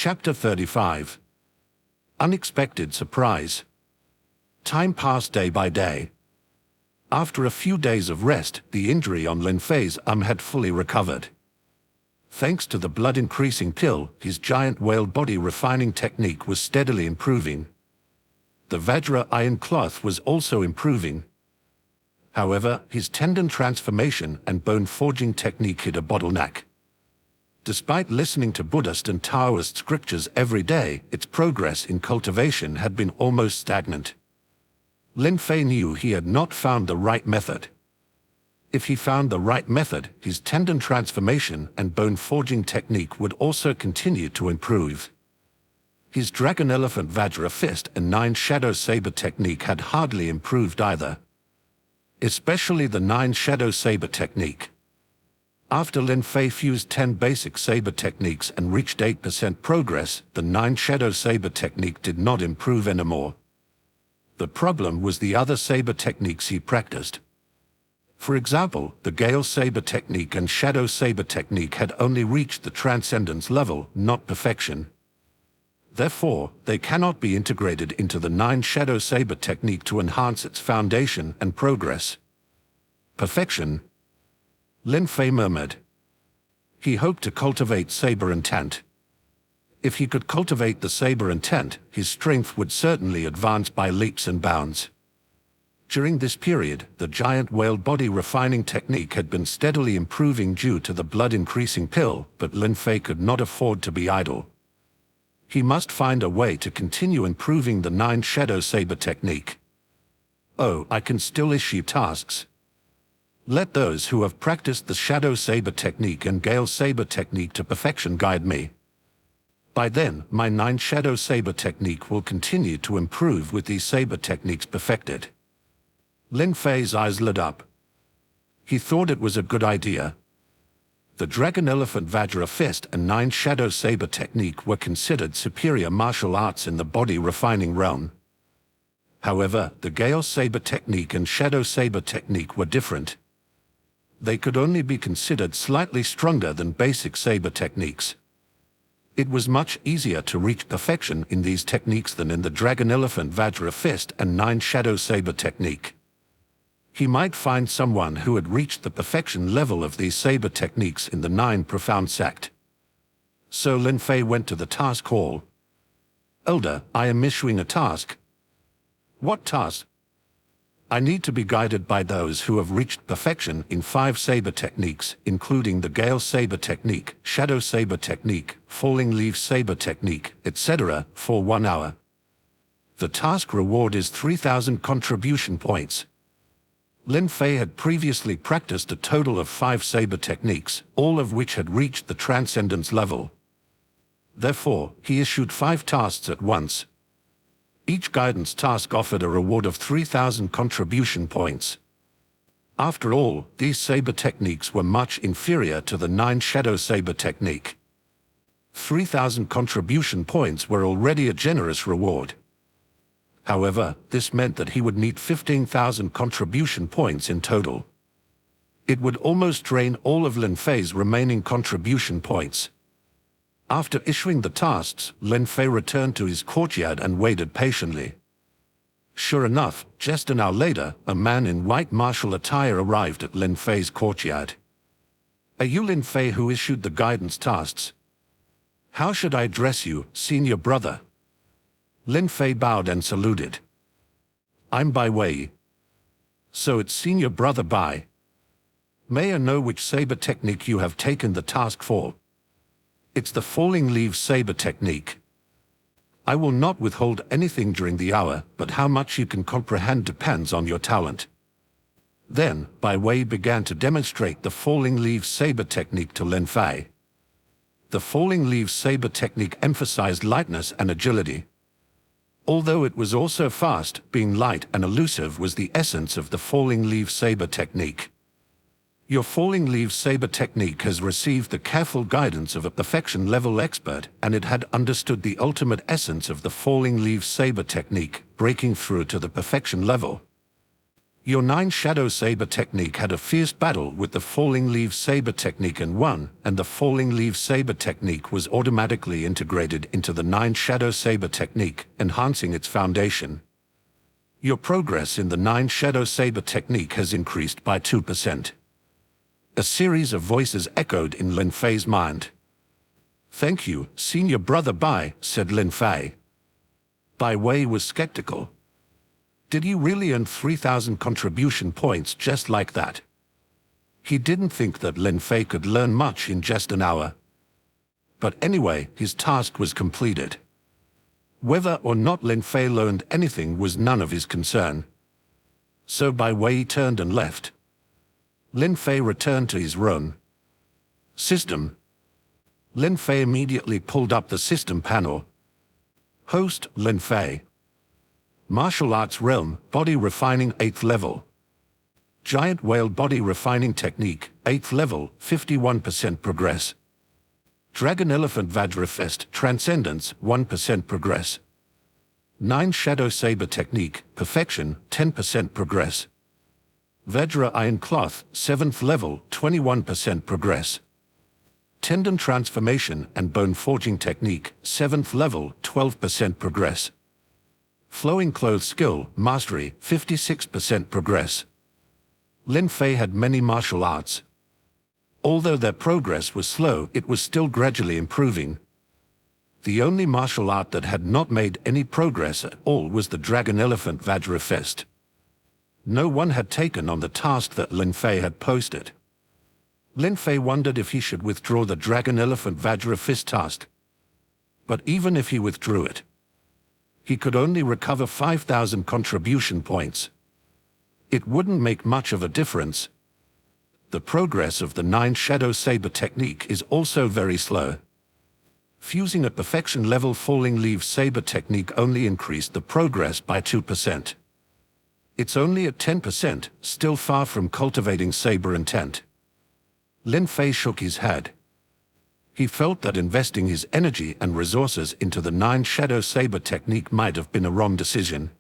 Chapter 35. Unexpected surprise. Time passed day by day. After a few days of rest, the injury on Lin Fei's arm had fully recovered. Thanks to the blood-increasing pill, his giant whale body refining technique was steadily improving. The Vajra iron cloth was also improving. However, his tendon transformation and bone forging technique hit a bottleneck. Despite listening to Buddhist and Taoist scriptures every day, its progress in cultivation had been almost stagnant. Lin Fei knew he had not found the right method. If he found the right method, his tendon transformation and bone forging technique would also continue to improve. His Dragon Elephant Vajra Fist and 9 Shadow Saber technique had hardly improved either. Especially the 9 Shadow Saber technique. After Lin Fei fused 10 basic saber techniques and reached 8% progress, the 9 Shadow Saber technique did not improve anymore. The problem was the other saber techniques he practiced. For example, the Gale Saber technique and Shadow Saber technique had only reached the transcendence level, not perfection. Therefore, they cannot be integrated into the 9 Shadow Saber technique to enhance its foundation and progress. Perfection? Lin Fei murmured. He hoped to cultivate saber intent. If he could cultivate the saber intent, his strength would certainly advance by leaps and bounds. During this period, the giant whale body refining technique had been steadily improving due to the blood-increasing pill, but Lin Fei could not afford to be idle. He must find a way to continue improving the 9 Shadow Saber technique. Oh, I can still issue tasks. Let those who have practiced the Shadow Saber technique and Gale Saber technique to perfection guide me. By then, my 9 Shadow Saber technique will continue to improve with these saber techniques perfected. Lin Fei's eyes lit up. He thought it was a good idea. The Dragon Elephant Vajra Fist and 9 Shadow Saber technique were considered superior martial arts in the body refining realm. However, the Gale Saber technique and Shadow Saber technique were different. They could only be considered slightly stronger than basic saber techniques. It was much easier to reach perfection in these techniques than in the Dragon Elephant Vajra Fist and 9 Shadow Saber technique. He might find someone who had reached the perfection level of these saber techniques in the 9 Profound Sect. So Lin Fei went to the task hall. Elder, I am issuing a task. What task? I need to be guided by those who have reached perfection in 5 saber techniques, including the Gale Saber technique, Shadow Saber technique, Falling Leaf Saber technique, etc., for 1 hour. The task reward is 3,000 contribution points. Lin Fei had previously practiced a total of 5 saber techniques, all of which had reached the transcendence level. Therefore, he issued 5 tasks at once. Each guidance task offered a reward of 3,000 contribution points. After all, these saber techniques were much inferior to the 9 Shadow Saber technique. 3,000 contribution points were already a generous reward. However, this meant that he would need 15,000 contribution points in total. It would almost drain all of Lin Fei's remaining contribution points. After issuing the tasks, Lin Fei returned to his courtyard and waited patiently. Sure enough, just an hour later, a man in white martial attire arrived at Lin Fei's courtyard. Are you Lin Fei who issued the guidance tasks? How should I address you, senior brother? Lin Fei bowed and saluted. I'm Bai Wei. So it's senior brother Bai. May I know which saber technique you have taken the task for? It's the Falling Leaf Saber technique. I will not withhold anything during the hour, but how much you can comprehend depends on your talent. Then, Bai Wei began to demonstrate the Falling Leaf Saber technique to Lin Fei. The Falling Leaf Saber technique emphasized lightness and agility. Although it was also fast, being light and elusive was the essence of the Falling Leaf Saber technique. Your Falling Leaf Saber technique has received the careful guidance of a perfection-level expert, and it had understood the ultimate essence of the Falling Leaf Saber technique, breaking through to the perfection level. Your 9 Shadow Saber technique had a fierce battle with the Falling Leaf Saber technique and won, and the Falling Leaf Saber technique was automatically integrated into the 9 Shadow Saber technique, enhancing its foundation. Your progress in the 9 Shadow Saber technique has increased by 2%. A series of voices echoed in Lin Fei's mind. "Thank you, senior brother Bai," said Lin Fei. Bai Wei was skeptical. Did you really earn 3,000 contribution points just like that? He didn't think that Lin Fei could learn much in just an hour. But anyway, his task was completed. Whether or not Lin Fei learned anything was none of his concern. So Bai Wei turned and left. Lin Fei returned to his room. System. Lin Fei immediately pulled up the system panel. Host, Lin Fei. Martial Arts Realm, Body Refining 8th level. Giant Whale Body Refining Technique, 8th level, 51% progress. Dragon Elephant Vajrafest Transcendence, 1% progress. 9 Shadow Saber Technique, Perfection, 10% progress. Vajra Iron Cloth, 7th level, 21% progress. Tendon Transformation and Bone Forging Technique, 7th level, 12% progress. Flowing Clothes Skill, Mastery, 56% progress. Lin Fei had many martial arts. Although their progress was slow, it was still gradually improving. The only martial art that had not made any progress at all was the Dragon Elephant Vajrafest. No one had taken on the task that Lin Fei had posted. Lin Fei wondered if he should withdraw the Dragon Elephant Vajrafest task. But even if he withdrew it, he could only recover 5,000 contribution points. It wouldn't make much of a difference. The progress of the 9 Shadow Saber technique is also very slow. Fusing a perfection level Falling Leaf Saber technique only increased the progress by 2%. It's only at 10%, still far from cultivating saber intent. Lin Fei shook his head. He felt that investing his energy and resources into the 9 Shadow Saber technique might have been a wrong decision.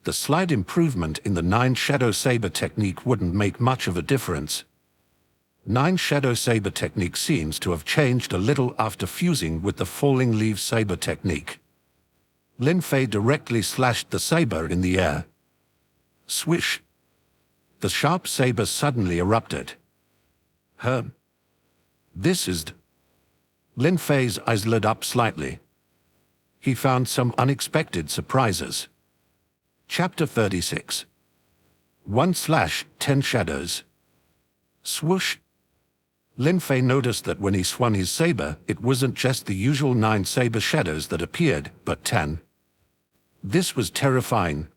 The slight improvement in the 9 Shadow Saber technique wouldn't make much of a difference. 9 Shadow Saber technique seems to have changed a little after fusing with the Falling Leaf Saber technique. Lin Fei directly slashed the saber in the air. Swish! The sharp saber suddenly erupted. This is... Lin Fei's eyes lit up slightly. He found some unexpected surprises. Chapter 36. 1/10 Shadows. Swoosh! Lin Fei noticed that when he swung his saber, it wasn't just the usual 9 saber shadows that appeared, but 10. This was terrifying.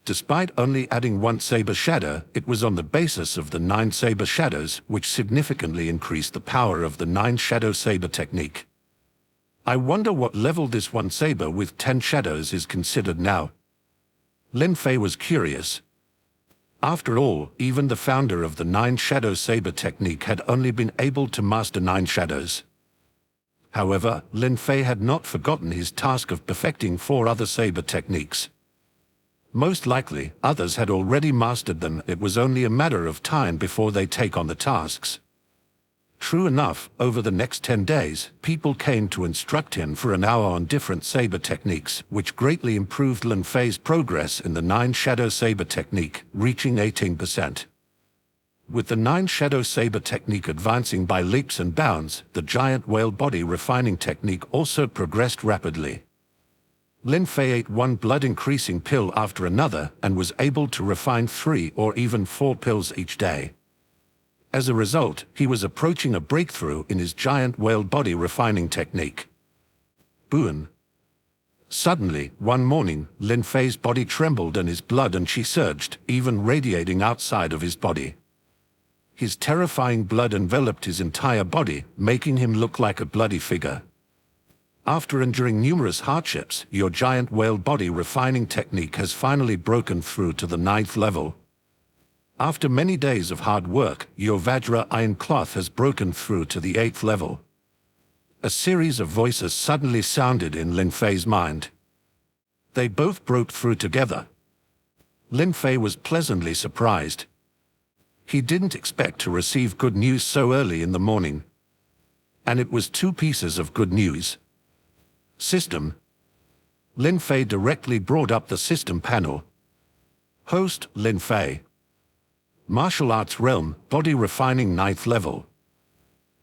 Despite only adding 1 saber shadow, it was on the basis of the 9 saber shadows, which significantly increased the power of the 9 Shadow Saber technique. I wonder what level this 1 saber with 10 shadows is considered now. Lin Fei was curious. After all, even the founder of the 9 Shadow Saber technique had only been able to master 9 shadows. However, Lin Fei had not forgotten his task of perfecting 4 other saber techniques. Most likely, others had already mastered them. It was only a matter of time before they take on the tasks. True enough, over the next 10 days, people came to instruct him for an hour on different saber techniques, which greatly improved Lin Fei's progress in the 9 Shadow Saber technique, reaching 18%. With the 9 Shadow Saber technique advancing by leaps and bounds, the Giant Whale Body Refining technique also progressed rapidly. Lin Fei ate 1 blood-increasing pill after another and was able to refine 3 or even 4 pills each day. As a result, he was approaching a breakthrough in his Giant Whale Body Refining technique. Boom! Suddenly, one morning, Lin Fei's body trembled and his blood and qi surged, even radiating outside of his body. His terrifying blood enveloped his entire body, making him look like a bloody figure. After enduring numerous hardships, your Giant Whale Body Refining technique has finally broken through to the 9th level. After many days of hard work, your Vajra Iron Cloth has broken through to the 8th level. A series of voices suddenly sounded in Lin Fei's mind. They both broke through together. Lin Fei was pleasantly surprised. He didn't expect to receive good news so early in the morning. And it was two pieces of good news. System. Lin Fei directly brought up the system panel. Host, Lin Fei. Martial Arts Realm, Body Refining 9th Level.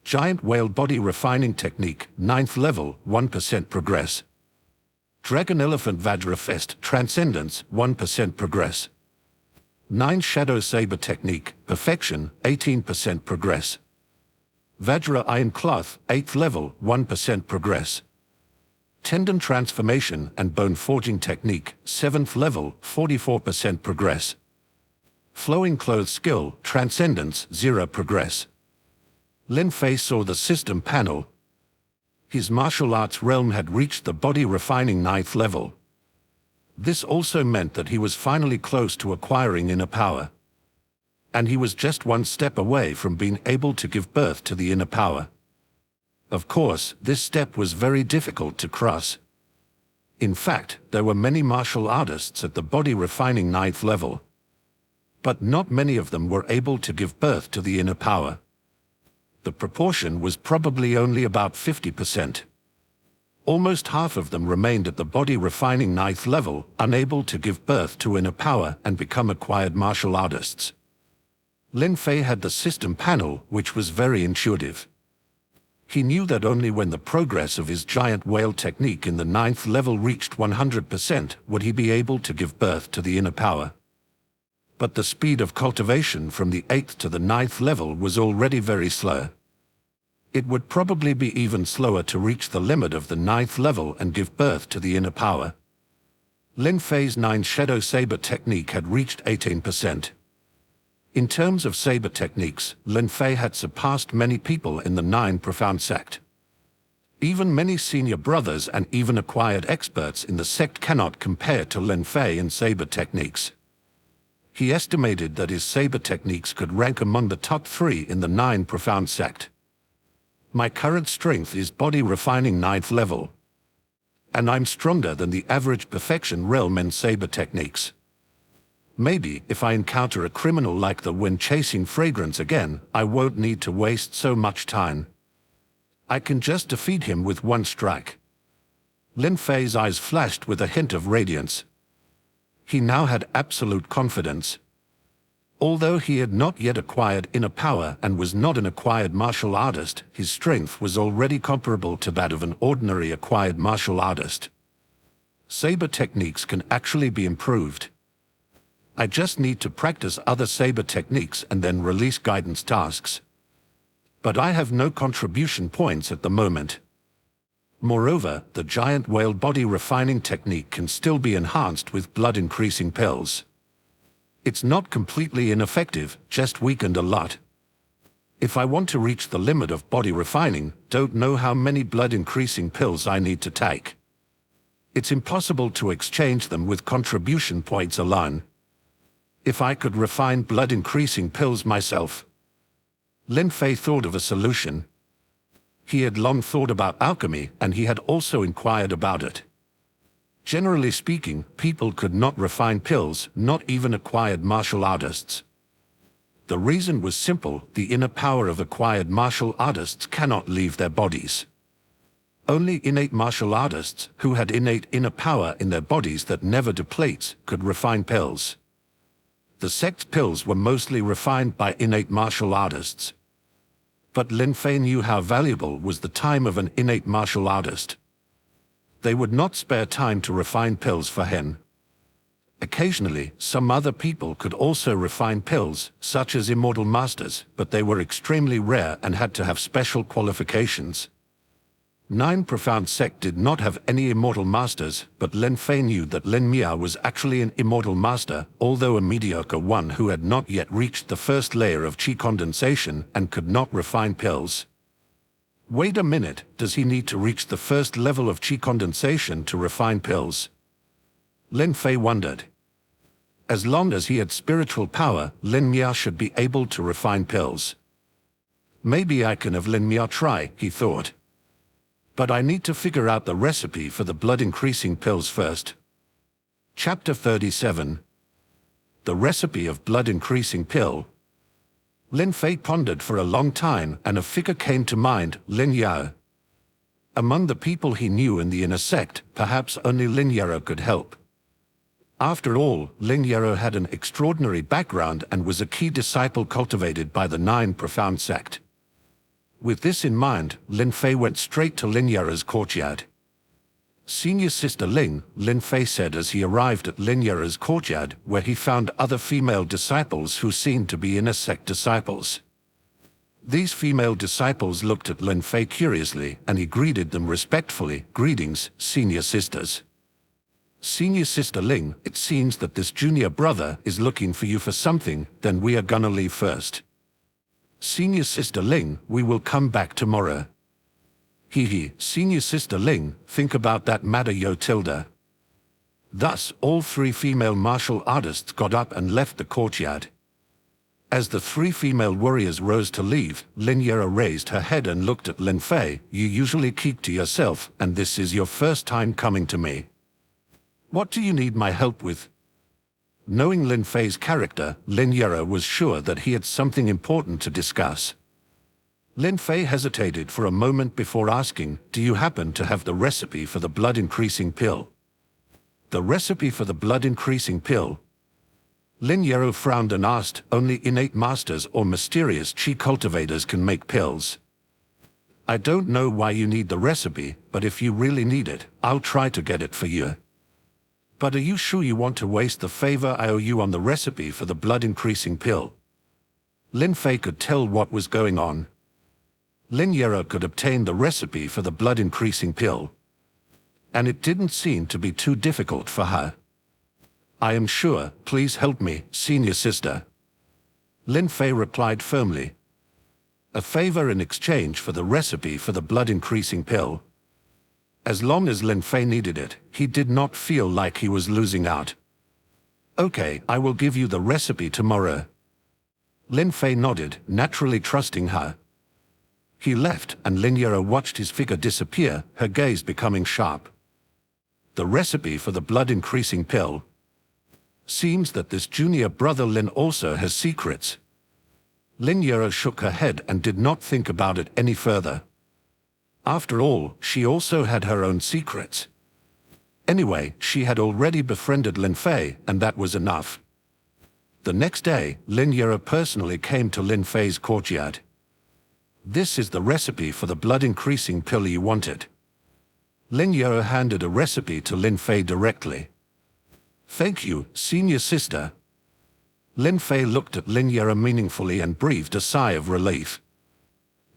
Giant Whale Body Refining Technique, 9th Level, 1% progress. Dragon Elephant Vajrafest Transcendence, 1% progress. 9 Shadow Saber Technique, Perfection, 18% progress. Vajra Iron Cloth, 8th Level, 1% progress. Tendon Transformation and Bone Forging Technique, 7th Level, 44% progress. Flowing Clothes Skill, Transcendence, 0 progress. Lin Fei saw the system panel. His martial arts realm had reached the body refining 9th level. This also meant that he was finally close to acquiring inner power. And he was just one step away from being able to give birth to the inner power. Of course, this step was very difficult to cross. In fact, there were many martial artists at the body refining 9th level. But not many of them were able to give birth to the inner power. The proportion was probably only about 50%. Almost half of them remained at the body refining 9th level, unable to give birth to inner power and become acquired martial artists. Lin Fei had the system panel, which was very intuitive. He knew that only when the progress of his giant whale technique in the 9th level reached 100% would he be able to give birth to the inner power. But the speed of cultivation from the 8th to the 9th level was already very slow. It would probably be even slower to reach the limit of the 9th level and give birth to the inner power. Lin Fei's 9 Shadow Saber technique had reached 18%. In terms of saber techniques, Lin Fei had surpassed many people in the 9 Profound sect. Even many senior brothers and even acquired experts in the sect cannot compare to Lin Fei in saber techniques. He estimated that his saber techniques could rank among the top 3 in the 9 Profound sect. My current strength is body refining 9th level. And I'm stronger than the average perfection realm in saber techniques. Maybe if I encounter a criminal like the wind chasing fragrance again, I won't need to waste so much time. I can just defeat him with one strike. Lin Fei's eyes flashed with a hint of radiance. He now had absolute confidence. Although he had not yet acquired inner power and was not an acquired martial artist, his strength was already comparable to that of an ordinary acquired martial artist. Saber techniques can actually be improved. I just need to practice other saber techniques and then release guidance tasks. But I have no contribution points at the moment. Moreover, the giant whale body refining technique can still be enhanced with blood increasing pills. It's not completely ineffective, just weakened a lot. If I want to reach the limit of body refining, don't know how many blood increasing pills I need to take. It's impossible to exchange them with contribution points alone. If I could refine blood increasing pills myself. Lin Fei thought of a solution. He had long thought about alchemy and he had also inquired about it. Generally speaking, people could not refine pills, not even acquired martial artists. The reason was simple: the inner power of acquired martial artists cannot leave their bodies. Only innate martial artists, who had innate inner power in their bodies that never depletes, could refine pills. The sect's pills were mostly refined by innate martial artists. But Lin Fei knew how valuable was the time of an innate martial artist. They would not spare time to refine pills for him. Occasionally, some other people could also refine pills, such as immortal masters, but they were extremely rare and had to have special qualifications. 9 Profound sect did not have any immortal masters, but Lin Fei knew that Lin Miao was actually an immortal master, although a mediocre one who had not yet reached the first layer of qi condensation and could not refine pills. Wait a minute, does he need to reach the first level of qi condensation to refine pills? Lin Fei wondered. As long as he had spiritual power, Lin Miao should be able to refine pills. Maybe I can have Lin Miao try, he thought. But I need to figure out the recipe for the blood-increasing pills first. Chapter 37. The recipe of blood-increasing pill. Lin Fei pondered for a long time, and a figure came to mind, Lin Yao. Among the people he knew in the inner sect, perhaps only Lin Yao could help. After all, Lin Yao had an extraordinary background and was a key disciple cultivated by the Nine Profound sect. With this in mind, Lin Fei went straight to Lin Yao's courtyard. "Senior Sister Ling," Lin Fei said as he arrived at Lin Yao's courtyard, where he found other female disciples who seemed to be inner sect disciples. These female disciples looked at Lin Fei curiously, and he greeted them respectfully. "Greetings, Senior Sisters." "Senior Sister Ling, it seems that this junior brother is looking for you for something, then we are gonna leave first." "Senior Sister Ling, we will come back tomorrow." "Hee, Senior Sister Ling, think about that matter yo tilde." Thus, all three female martial artists got up and left the courtyard. As the three female warriors rose to leave, Lin Yao raised her head and looked at Lin Fei. "You usually keep to yourself, and this is your first time coming to me. What do you need my help with?" Knowing Lin Fei's character, Lin Yao was sure that he had something important to discuss. Lin Fei hesitated for a moment before asking, "Do you happen to have the recipe for the blood-increasing pill?" "The recipe for the blood-increasing pill?" Lin Yao frowned and asked, "Only innate masters or mysterious chi cultivators can make pills. I don't know why you need the recipe, but if you really need it, I'll try to get it for you." "But are you sure you want to waste the favor I owe you on the recipe for the blood-increasing pill?" Lin Fei could tell what was going on. Lin Yao could obtain the recipe for the blood-increasing pill, and it didn't seem to be too difficult for her. "I am sure, please help me, Senior Sister." Lin Fei replied firmly. A favor in exchange for the recipe for the blood-increasing pill. As long as Lin Fei needed it, he did not feel like he was losing out. "Okay, I will give you the recipe tomorrow." Lin Fei nodded, naturally trusting her. He left, and Lin Yao watched his figure disappear, her gaze becoming sharp. The recipe for the blood-increasing pill. Seems that this junior brother Lin also has secrets. Lin Yao shook her head and did not think about it any further. After all, she also had her own secrets. Anyway, she had already befriended Lin Fei, and that was enough. The next day, Lin Yao personally came to Lin Fei's courtyard. "This is the recipe for the blood-increasing pill you wanted." Lin Yao handed a recipe to Lin Fei directly. "Thank you, Senior Sister." Lin Fei looked at Lin Yao meaningfully and breathed a sigh of relief.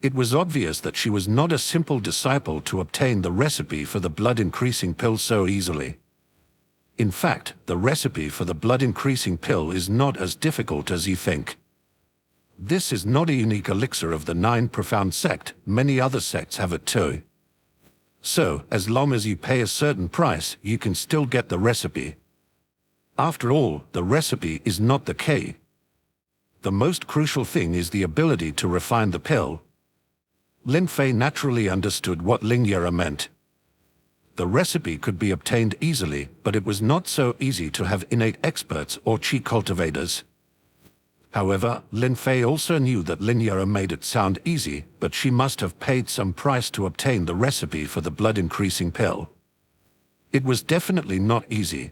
It was obvious that she was not a simple disciple to obtain the recipe for the blood-increasing pill so easily. In fact, the recipe for the blood-increasing pill is not as difficult as you think. This is not a unique elixir of the Nine Profound sect, many other sects have it too. So, as long as you pay a certain price, you can still get the recipe. After all, the recipe is not the key. The most crucial thing is the ability to refine the pill. Lin Fei naturally understood what Lin Yao meant. The recipe could be obtained easily, but it was not so easy to have innate experts or chi cultivators. However, Lin Fei also knew that Lin Yao made it sound easy, but she must have paid some price to obtain the recipe for the blood-increasing pill. It was definitely not easy.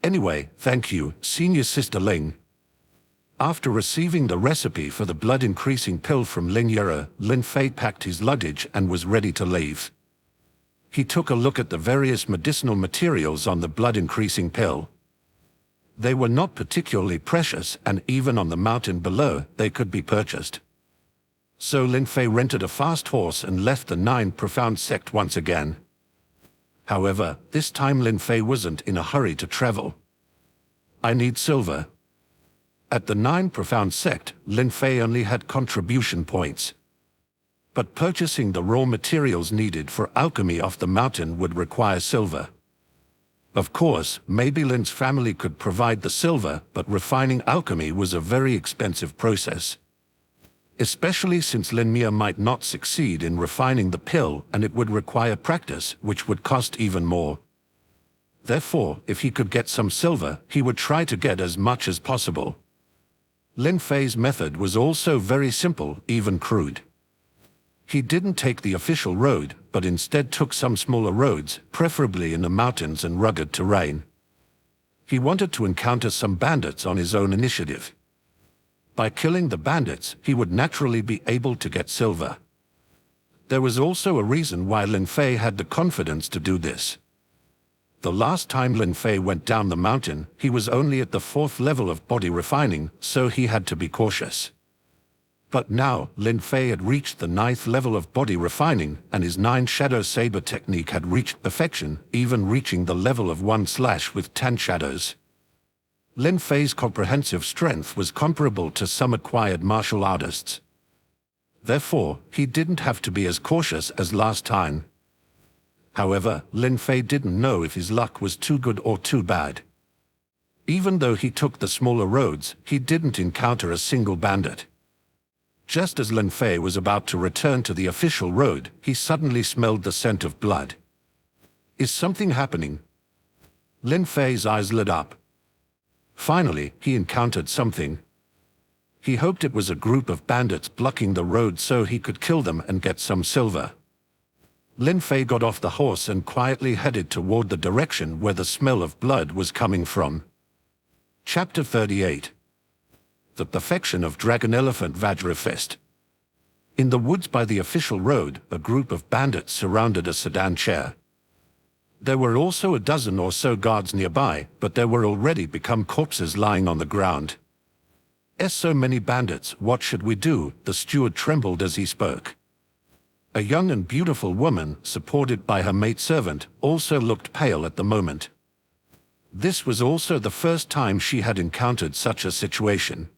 "Anyway, thank you, Senior Sister Ling." After receiving the recipe for the blood-increasing pill from Lin Yao, Lin Fei packed his luggage and was ready to leave. He took a look at the various medicinal materials on the blood-increasing pill. They were not particularly precious, and even on the mountain below, they could be purchased. So Lin Fei rented a fast horse and left the Nine Profound sect once again. However, this time Lin Fei wasn't in a hurry to travel. "I need silver." At the Nine Profound sect, Lin Fei only had contribution points. But purchasing the raw materials needed for alchemy off the mountain would require silver. Of course, maybe Lin's family could provide the silver, but refining alchemy was a very expensive process. Especially since Lin Mia might not succeed in refining the pill, and it would require practice, which would cost even more. Therefore, if he could get some silver, he would try to get as much as possible. Lin Fei's method was also very simple, even crude. He didn't take the official road, but instead took some smaller roads, preferably in the mountains and rugged terrain. He wanted to encounter some bandits on his own initiative. By killing the bandits, he would naturally be able to get silver. There was also a reason why Lin Fei had the confidence to do this. The last time Lin Fei went down the mountain, he was only at the 4th level of body refining, so he had to be cautious. But now, Lin Fei had reached the 9th level of body refining, and his 9 shadow saber technique had reached perfection, even reaching the level of 1 slash with 10 shadows. Lin Fei's comprehensive strength was comparable to some acquired martial artists. Therefore, he didn't have to be as cautious as last time. However, Lin Fei didn't know if his luck was too good or too bad. Even though he took the smaller roads, he didn't encounter a single bandit. Just as Lin Fei was about to return to the official road, he suddenly smelled the scent of blood. Is something happening? Lin Fei's eyes lit up. Finally, he encountered something. He hoped it was a group of bandits blocking the road so he could kill them and get some silver. Lin Fei got off the horse and quietly headed toward the direction where the smell of blood was coming from. Chapter 38. The Perfection of Dragon Elephant Vajrafist. In the woods by the official road, a group of bandits surrounded a sedan chair. There were also a dozen or so guards nearby, but there were already become corpses lying on the ground. So many bandits, what should we do? The steward trembled as he spoke. A young and beautiful woman, supported by her maidservant, also looked pale at the moment. This was also the first time she had encountered such a situation.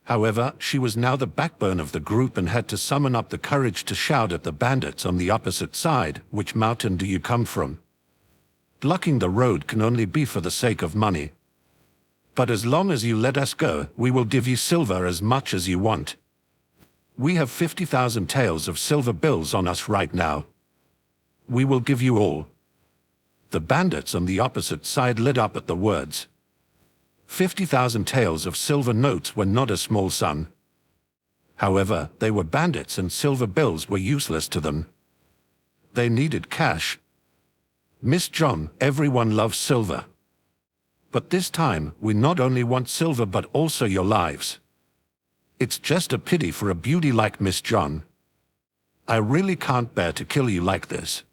However, she was now the backbone of the group and had to summon up the courage to shout at the bandits on the opposite side, "Which mountain do you come from? Blocking the road can only be for the sake of money. But as long as you let us go, we will give you silver as much as you want. We have 50,000 taels of silver bills on us right now. We will give you all." The bandits on the opposite side lit up at the words. 50,000 taels of silver notes were not a small sum. However, they were bandits and silver bills were useless to them. They needed cash. "Miss John, everyone loves silver. But this time, we not only want silver but also your lives. It's just a pity for a beauty like Miss John. I really can't bear to kill you like this.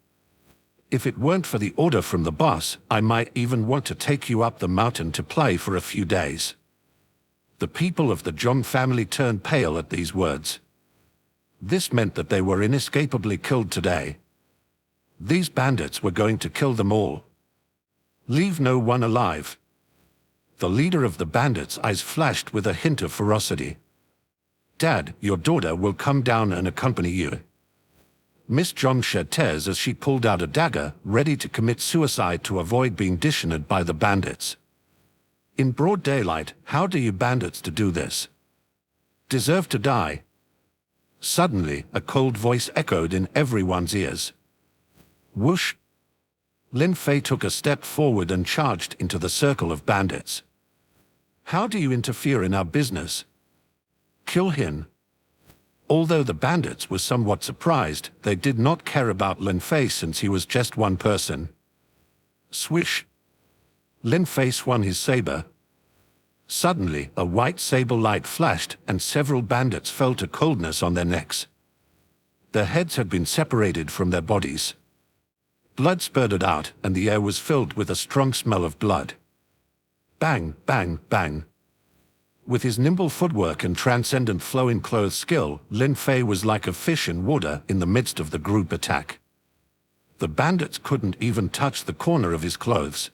If it weren't for the order from the boss, I might even want to take you up the mountain to play for a few days." The people of the John family turned pale at these words. This meant that they were inescapably killed today. These bandits were going to kill them all. Leave no one alive. The leader of the bandits' eyes flashed with a hint of ferocity. "Dad, your daughter will come down and accompany you." Miss John shed tears as she pulled out a dagger, ready to commit suicide to avoid being dishonored by the bandits. In broad daylight, how do you bandits to do this? Deserve to die. Suddenly, a cold voice echoed in everyone's ears. Whoosh! Lin Fei took a step forward and charged into the circle of bandits. "How do you interfere in our business? Kill him." Although the bandits were somewhat surprised, they did not care about Lin Fei since he was just one person. Swish! Lin Fei swung his saber. Suddenly, a white saber light flashed, and several bandits fell to coldness on their necks. Their heads had been separated from their bodies. Blood spurted out, and the air was filled with a strong smell of blood. Bang, bang, bang. With his nimble footwork and transcendent flowing clothes skill, Lin Fei was like a fish in water in the midst of the group attack. The bandits couldn't even touch the corner of his clothes.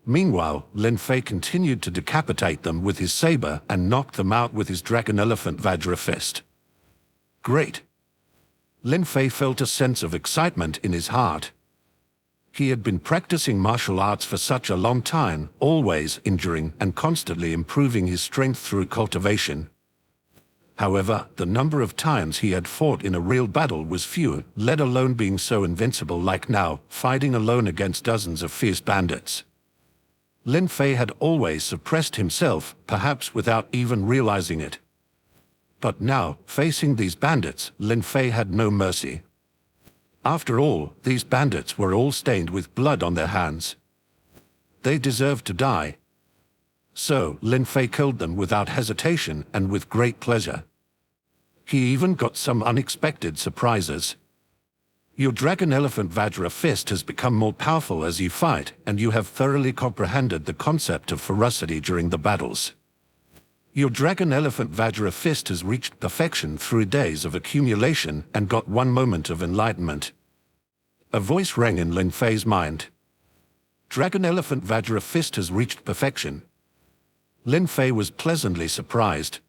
Meanwhile, Lin Fei continued to decapitate them with his saber and knocked them out with his dragon elephant Vajra fist. Great! Lin Fei felt a sense of excitement in his heart. He had been practicing martial arts for such a long time, always injuring and constantly improving his strength through cultivation. However, the number of times he had fought in a real battle was few, let alone being so invincible like now, fighting alone against dozens of fierce bandits. Lin Fei had always suppressed himself, perhaps without even realizing it. But now, facing these bandits, Lin Fei had no mercy. After all, these bandits were all stained with blood on their hands. They deserved to die. So, Lin Fei killed them without hesitation and with great pleasure. He even got some unexpected surprises. Your Dragon Elephant Vajra fist has become more powerful as you fight, and you have thoroughly comprehended the concept of ferocity during the battles. Your Dragon Elephant Vajra fist has reached perfection through days of accumulation and got one moment of enlightenment. A voice rang in Lin Fei's mind. Dragon Elephant Vajra fist has reached perfection. Lin Fei was pleasantly surprised.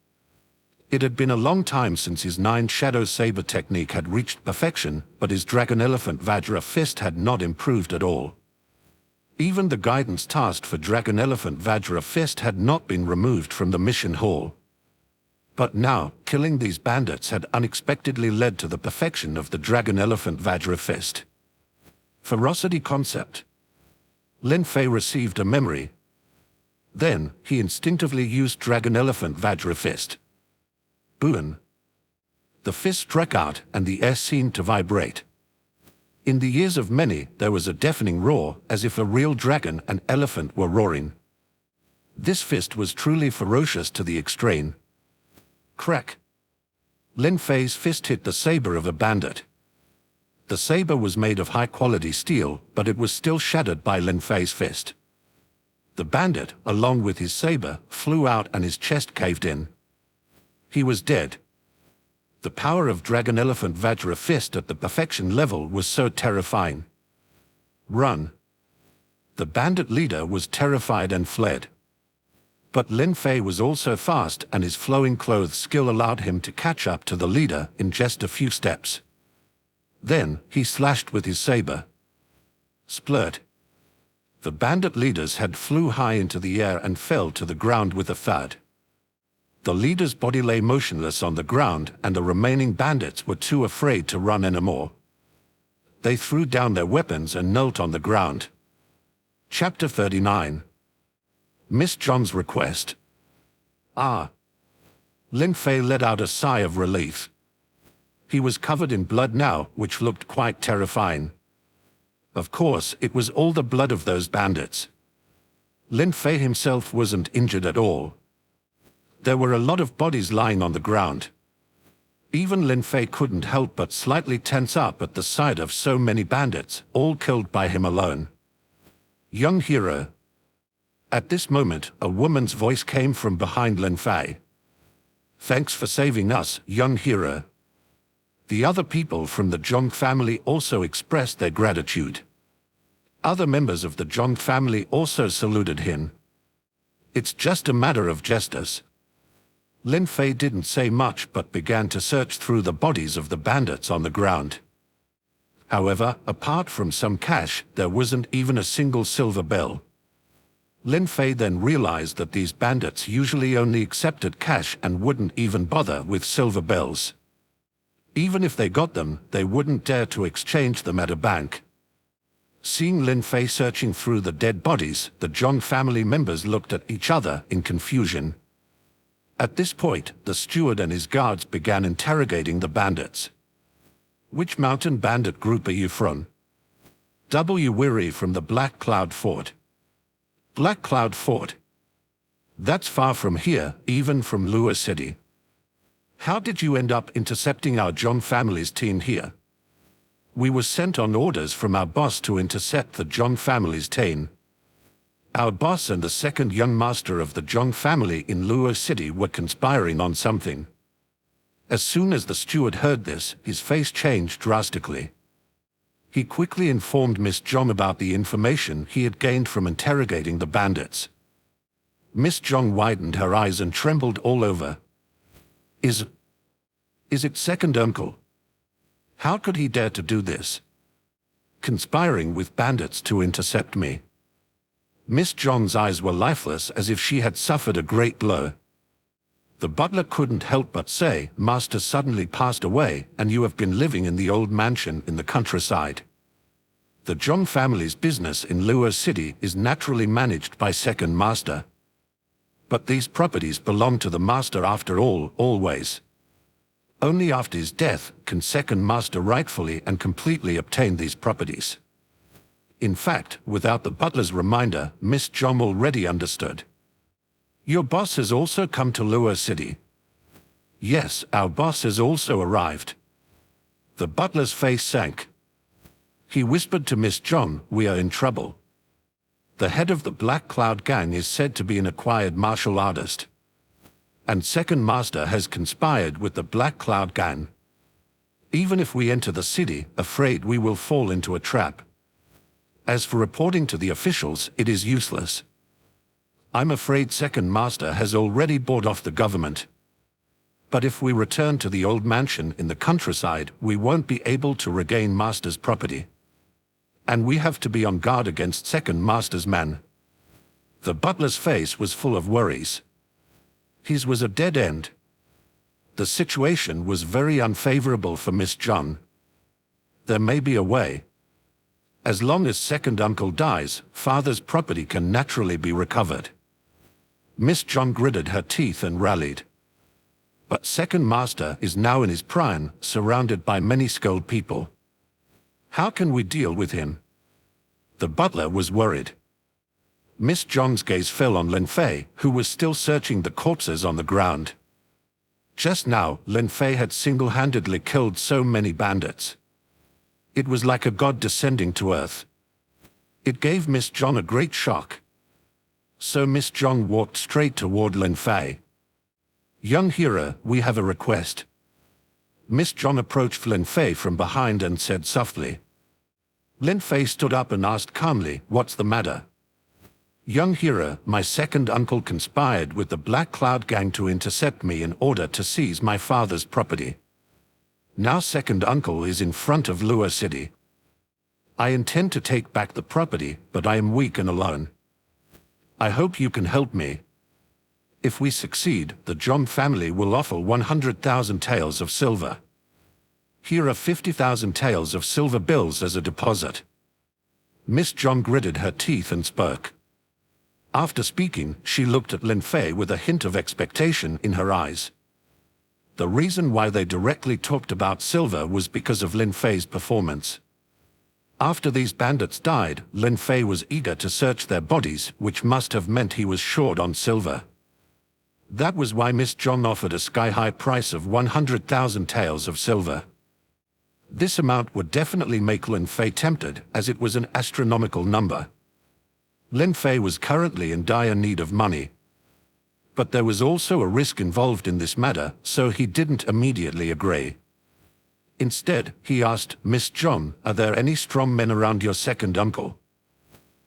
It had been a long time since his 9 Shadow Saber technique had reached perfection, but his Dragon Elephant Vajra fist had not improved at all. Even the guidance task for Dragon Elephant Vajra fist had not been removed from the mission hall. But now, killing these bandits had unexpectedly led to the perfection of the Dragon Elephant Vajra fist. Ferocity concept. Lin Fei received a memory. Then, he instinctively used Dragon Elephant Vajra fist. Boom! The fist struck out and the air seemed to vibrate. In the ears of many, there was a deafening roar, as if a real dragon and elephant were roaring. This fist was truly ferocious to the extreme. Crack! Lin Fei's fist hit the saber of a bandit. The saber was made of high-quality steel, but it was still shattered by Lin Fei's fist. The bandit, along with his saber, flew out and his chest caved in. He was dead. The power of Dragon Elephant Vajra fist at the perfection level was so terrifying. Run! The bandit leader was terrified and fled. But Lin Fei was also fast, and his flowing clothes skill allowed him to catch up to the leader in just a few steps. Then, he slashed with his saber. Splurt! The bandit leaders had flew high into the air and fell to the ground with a thud. The leader's body lay motionless on the ground, and the remaining bandits were too afraid to run anymore. They threw down their weapons and knelt on the ground. Chapter 39. Miss John's request. Ah! Lin Fei let out a sigh of relief. He was covered in blood now, which looked quite terrifying. Of course, it was all the blood of those bandits. Lin Fei himself wasn't injured at all. There were a lot of bodies lying on the ground. Even Lin Fei couldn't help but slightly tense up at the sight of so many bandits, all killed by him alone. Young hero. At this moment, a woman's voice came from behind Lin Fei. Thanks for saving us, young hero. The other people from the Zhong family also expressed their gratitude. Other members of the Zhong family also saluted him. It's just a matter of justice. Lin Fei didn't say much but began to search through the bodies of the bandits on the ground. However, apart from some cash, there wasn't even a single silver bell. Lin Fei then realized that these bandits usually only accepted cash and wouldn't even bother with silver bells. Even if they got them, they wouldn't dare to exchange them at a bank. Seeing Lin Fei searching through the dead bodies, the Zhong family members looked at each other in confusion. At this point, the steward and his guards began interrogating the bandits. Which mountain bandit group are you from? W. Weary from the Black Cloud Fort. Black Cloud Fort? That's far from here, even from Luo City. How did you end up intercepting our Zhong family's team here? We were sent on orders from our boss to intercept the Zhong family's team. Our boss and the second young master of the Zhong family in Luo City were conspiring on something. As soon as the steward heard this, his face changed drastically. He quickly informed Miss Zhong about the information he had gained from interrogating the bandits. Miss Zhong widened her eyes and trembled all over. Is it second uncle? How could he dare to do this? Conspiring with bandits to intercept me. Miss Zhong's eyes were lifeless as if she had suffered a great blow. The butler couldn't help but say, "Master suddenly passed away, and you have been living in the old mansion in the countryside." The Zhong family's business in Luo City is naturally managed by second master. But these properties belong to the master after all, always. Only after his death can second master rightfully and completely obtain these properties. In fact, without the butler's reminder, Miss Zhong already understood. "Your boss has also come to Luo City." "Yes, our boss has also arrived." The butler's face sank. He whispered to Miss Zhong, "We are in trouble. The head of the Black Cloud Gang is said to be an acquired martial artist. And second master has conspired with the Black Cloud Gang. Even if we enter the city, afraid we will fall into a trap. As for reporting to the officials, it is useless. I'm afraid second master has already bought off the government. But if we return to the old mansion in the countryside, we won't be able to regain master's property. And we have to be on guard against second master's men." The butler's face was full of worries. His was a dead end. The situation was very unfavorable for Miss Zhong. There may be a way. As long as second uncle dies, father's property can naturally be recovered. Miss Zhong gritted her teeth and rallied. But second master is now in his prime, surrounded by many skilled people. How can we deal with him? The butler was worried. Miss Zhong's gaze fell on Lin Fei, who was still searching the corpses on the ground. Just now, Lin Fei had single-handedly killed so many bandits. It was like a god descending to earth. It gave Miss Zhong a great shock. So Miss Zhong walked straight toward Lin Fei. "Young hero, we have a request." Miss Zhong approached Lin Fei from behind and said softly. Lin Fei stood up and asked calmly, "What's the matter?" "Young hero, my second uncle conspired with the Black Cloud Gang to intercept me in order to seize my father's property. Now second uncle is in front of Luo City. I intend to take back the property, but I am weak and alone. I hope you can help me. If we succeed, the Zhong family will offer 100,000 taels of silver. Here are 50,000 taels of silver bills as a deposit." Miss Zhong gritted her teeth and spoke. After speaking, she looked at Lin Fei with a hint of expectation in her eyes. The reason why they directly talked about silver was because of Lin Fei's performance. After these bandits died, Lin Fei was eager to search their bodies, which must have meant he was short on silver. That was why Miss Zhong offered a sky-high price of 100,000 taels of silver. This amount would definitely make Lin Fei tempted, as it was an astronomical number. Lin Fei was currently in dire need of money. But there was also a risk involved in this matter, so he didn't immediately agree. Instead, he asked, "Miss Zhong, are there any strong men around your second uncle?"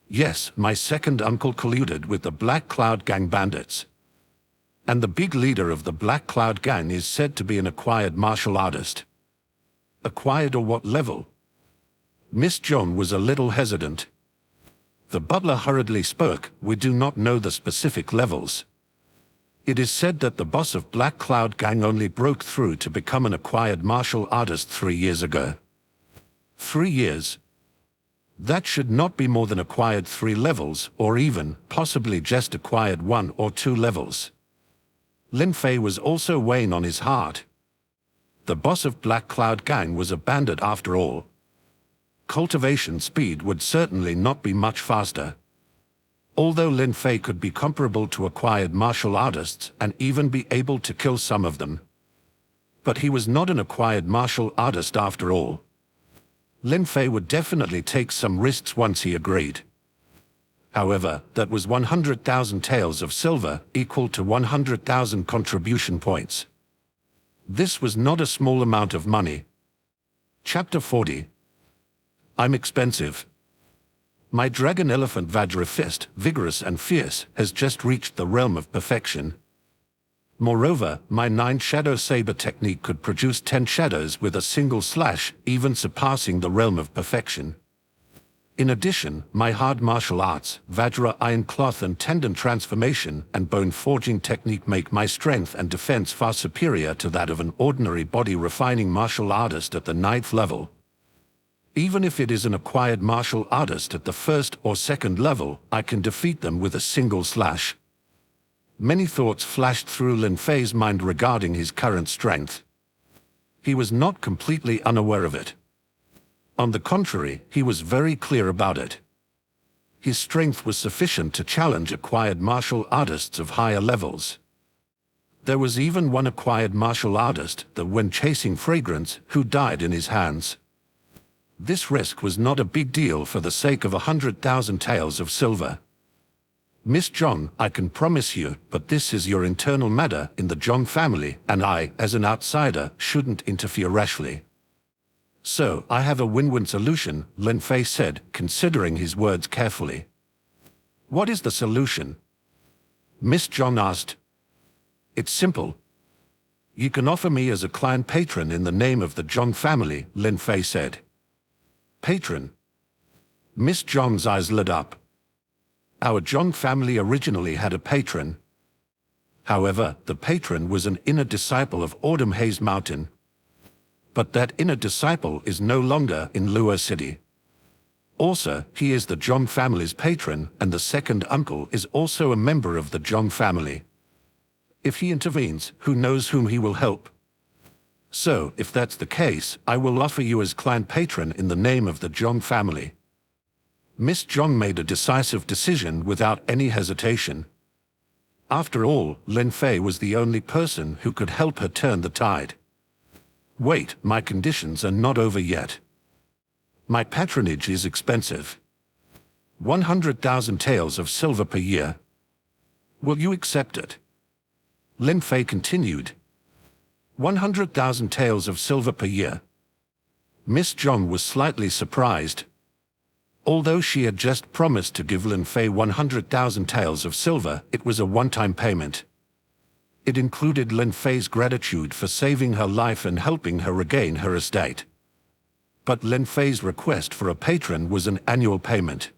"Yes, my second uncle colluded with the Black Cloud Gang bandits. And the big leader of the Black Cloud Gang is said to be an acquired martial artist." "Acquired or what level?" Miss Zhong was a little hesitant. The butler hurriedly spoke, "We do not know the specific levels. It is said that the boss of Black Cloud Gang only broke through to become an acquired martial artist 3 years ago." 3 years? That should not be more than acquired 3 levels, or even, possibly just acquired 1 or 2 levels. Lin Fei was also weighing on his heart. The boss of Black Cloud Gang was a bandit after all. Cultivation speed would certainly not be much faster. Although Lin Fei could be comparable to acquired martial artists and even be able to kill some of them. But he was not an acquired martial artist after all. Lin Fei would definitely take some risks once he agreed. However, that was 100,000 taels of silver, equal to 100,000 contribution points. This was not a small amount of money. Chapter 40. I'm expensive. My dragon elephant Vajra fist, vigorous and fierce, has just reached the realm of perfection. Moreover, my 9 shadow saber technique could produce 10 shadows with a single slash, even surpassing the realm of perfection. In addition, my hard martial arts, Vajra iron cloth and tendon transformation, and bone forging technique make my strength and defense far superior to that of an ordinary body refining martial artist at the 9th level. Even if it is an acquired martial artist at the 1st or 2nd level, I can defeat them with a single slash. Many thoughts flashed through Lin Fei's mind regarding his current strength. He was not completely unaware of it. On the contrary, he was very clear about it. His strength was sufficient to challenge acquired martial artists of higher levels. There was even one acquired martial artist, the when chasing fragrance, who died in his hands. This risk was not a big deal for the sake of 100,000 taels of silver. Miss Zhong, I can promise you, but this is your internal matter in the Zhong family, and I, as an outsider, shouldn't interfere rashly. So, I have a win-win solution, Lin Fei said, considering his words carefully. What is the solution? Miss Zhong asked. It's simple. You can offer me as a client patron in the name of the Zhong family, Lin Fei said. Patron? Miss Zhong's eyes lit up. Our Zhong family originally had a patron. However, the patron was an inner disciple of Autumn Haze Mountain. But that inner disciple is no longer in Luo City. Also, he is the Zhong family's patron, and the second uncle is also a member of the Zhong family. If he intervenes, who knows whom he will help? So, if that's the case, I will offer you as client patron in the name of the Zhong family. Miss Zhong made a decisive decision without any hesitation. After all, Lin Fei was the only person who could help her turn the tide. Wait, my conditions are not over yet. My patronage is expensive. 100,000 taels of silver per year. Will you accept it? Lin Fei continued. 100,000 taels of silver per year. Miss Zhong was slightly surprised. Although she had just promised to give Lin Fei 100,000 taels of silver, it was a one-time payment. It included Lin Fei's gratitude for saving her life and helping her regain her estate. But Lin Fei's request for a patron was an annual payment.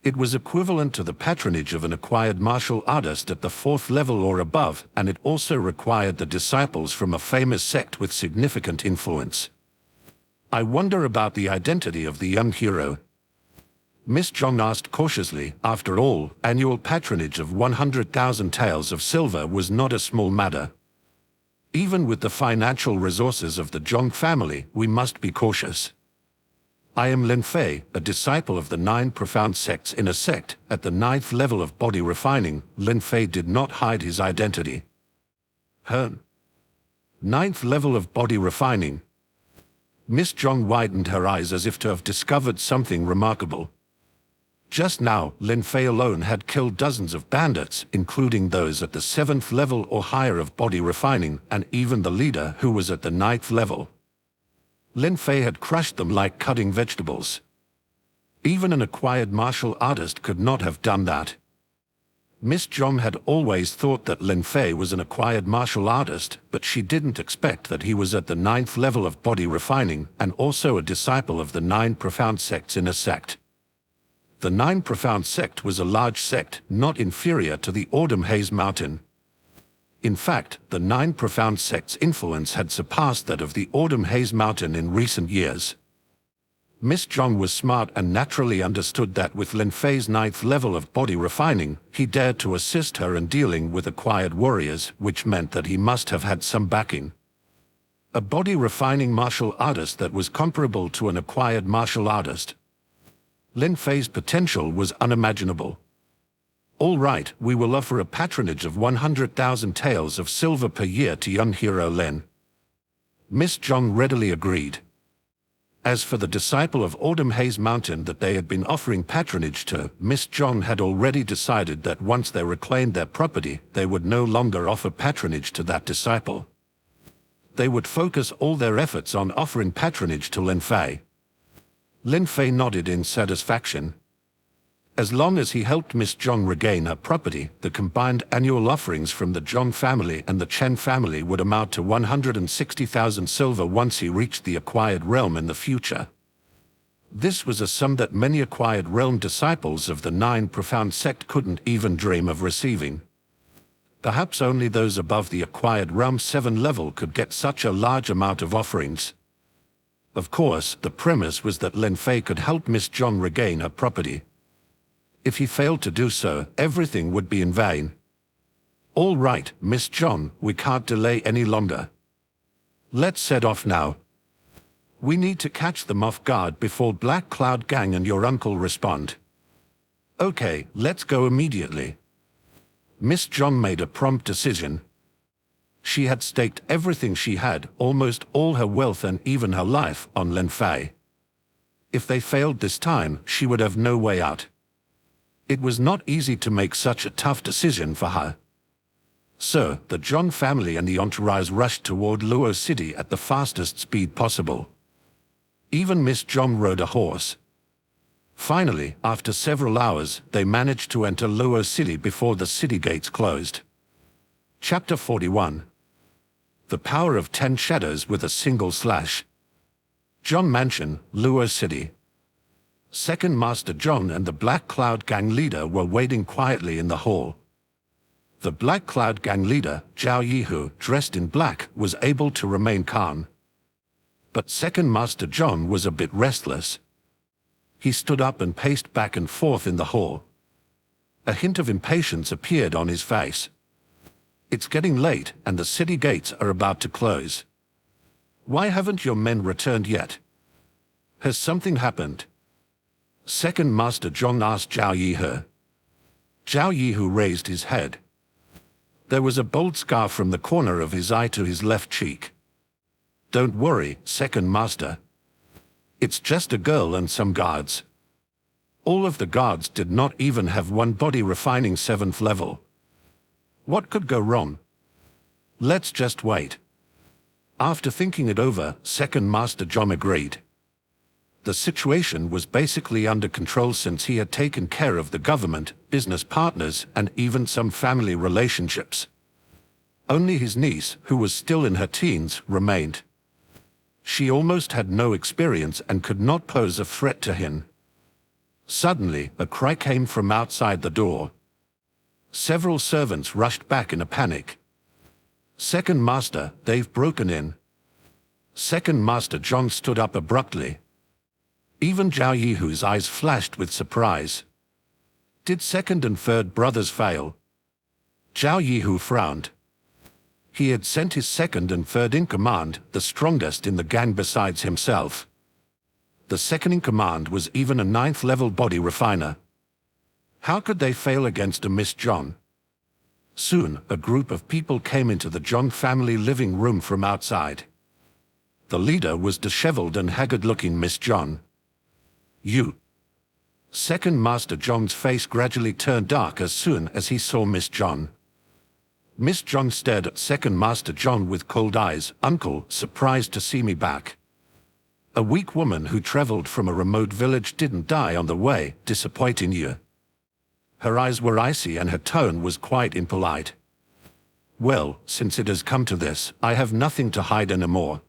It was equivalent to the patronage of an acquired martial artist at the 4th level or above, and it also required the disciples from a famous sect with significant influence. I wonder about the identity of the young hero. Miss Zhong asked cautiously. After all, annual patronage of 100,000 taels of silver was not a small matter. Even with the financial resources of the Zhong family, we must be cautious. I am Lin Fei, a disciple of the 9 profound sects in a sect. At the 9th level of body refining, Lin Fei did not hide his identity. 9th level of body refining. Miss Zhong widened her eyes as if to have discovered something remarkable. Just now, Lin Fei alone had killed dozens of bandits, including those at the 7th level or higher of body refining, and even the leader who was at the 9th level. Lin Fei had crushed them like cutting vegetables. Even an acquired martial artist could not have done that. Miss Zhong had always thought that Lin Fei was an acquired martial artist, but she didn't expect that he was at the 9th level of body refining, and also a disciple of the 9 profound sects in a sect. The 9 profound sect was a large sect, not inferior to the Autumn Haze Mountain. In fact, the 9 profound sect's influence had surpassed that of the Autumn Haze Mountain in recent years. Miss Zhong was smart and naturally understood that with Lin Fei's 9th level of body refining, he dared to assist her in dealing with acquired warriors, which meant that he must have had some backing. A body refining martial artist that was comparable to an acquired martial artist. Lin Fei's potential was unimaginable. All right, we will offer a patronage of 100,000 taels of silver per year to young hero Lin. Miss Zhong readily agreed. As for the disciple of Autumn Haze Mountain that they had been offering patronage to, Miss Zhong had already decided that once they reclaimed their property, they would no longer offer patronage to that disciple. They would focus all their efforts on offering patronage to Lin Fei. Lin Fei nodded in satisfaction. As long as he helped Miss Zhong regain her property, the combined annual offerings from the Zhong family and the Chen family would amount to 160,000 silver once he reached the acquired realm in the future. This was a sum that many acquired realm disciples of the Nine Profound sect couldn't even dream of receiving. Perhaps only those above the acquired realm 7 level could get such a large amount of offerings. Of course, the premise was that Lin Fei could help Miss John regain her property. If he failed to do so, everything would be in vain. All right, Miss John, we can't delay any longer. Let's set off now. We need to catch them off guard before Black Cloud Gang and your uncle respond. Okay, let's go immediately. Miss John made a prompt decision. She had staked everything she had, almost all her wealth and even her life, on Lin Fei. If they failed this time, she would have no way out. It was not easy to make such a tough decision for her. So, the John family and the entourage rushed toward Luo City at the fastest speed possible. Even Miss John rode a horse. Finally, after several hours, they managed to enter Luo City before the city gates closed. Chapter 41. The Power of 10 Shadows with a Single Slash. John Mansion, Luo City. Second Master John and the Black Cloud Gang leader were waiting quietly in the hall. The Black Cloud Gang leader, Zhao Yihu, dressed in black, was able to remain calm. But Second Master John was a bit restless. He stood up and paced back and forth in the hall. A hint of impatience appeared on his face. It's getting late, and the city gates are about to close. Why haven't your men returned yet? Has something happened? Second Master John asked Zhao Yihu. Zhao Yihu raised his head. There was a bold scar from the corner of his eye to his left cheek. Don't worry, Second Master. It's just a girl and some guards. All of the guards did not even have one body refining 7th level. What could go wrong? Let's just wait. After thinking it over, Second Master John agreed. The situation was basically under control since he had taken care of the government, business partners, and even some family relationships. Only his niece, who was still in her teens, remained. She almost had no experience and could not pose a threat to him. Suddenly, a cry came from outside the door. Several servants rushed back in a panic. Second Master, they've broken in. Second Master John stood up abruptly. Even Zhao Yihu's eyes flashed with surprise. Did second and third brothers fail? Zhao Yihu frowned. He had sent his second and third in command, the strongest in the gang besides himself. The second in command was even a 9th level body refiner. How could they fail against a Miss John? Soon, a group of people came into the John family living room from outside. The leader was disheveled and haggard-looking Miss John. You. Second Master John's face gradually turned dark as soon as he saw Miss John. Miss John stared at Second Master John with cold eyes. Uncle, surprised to see me back. A weak woman who traveled from a remote village didn't die on the way, disappointing you. Her eyes were icy and her tone was quite impolite. Well, since it has come to this, I have nothing to hide anymore.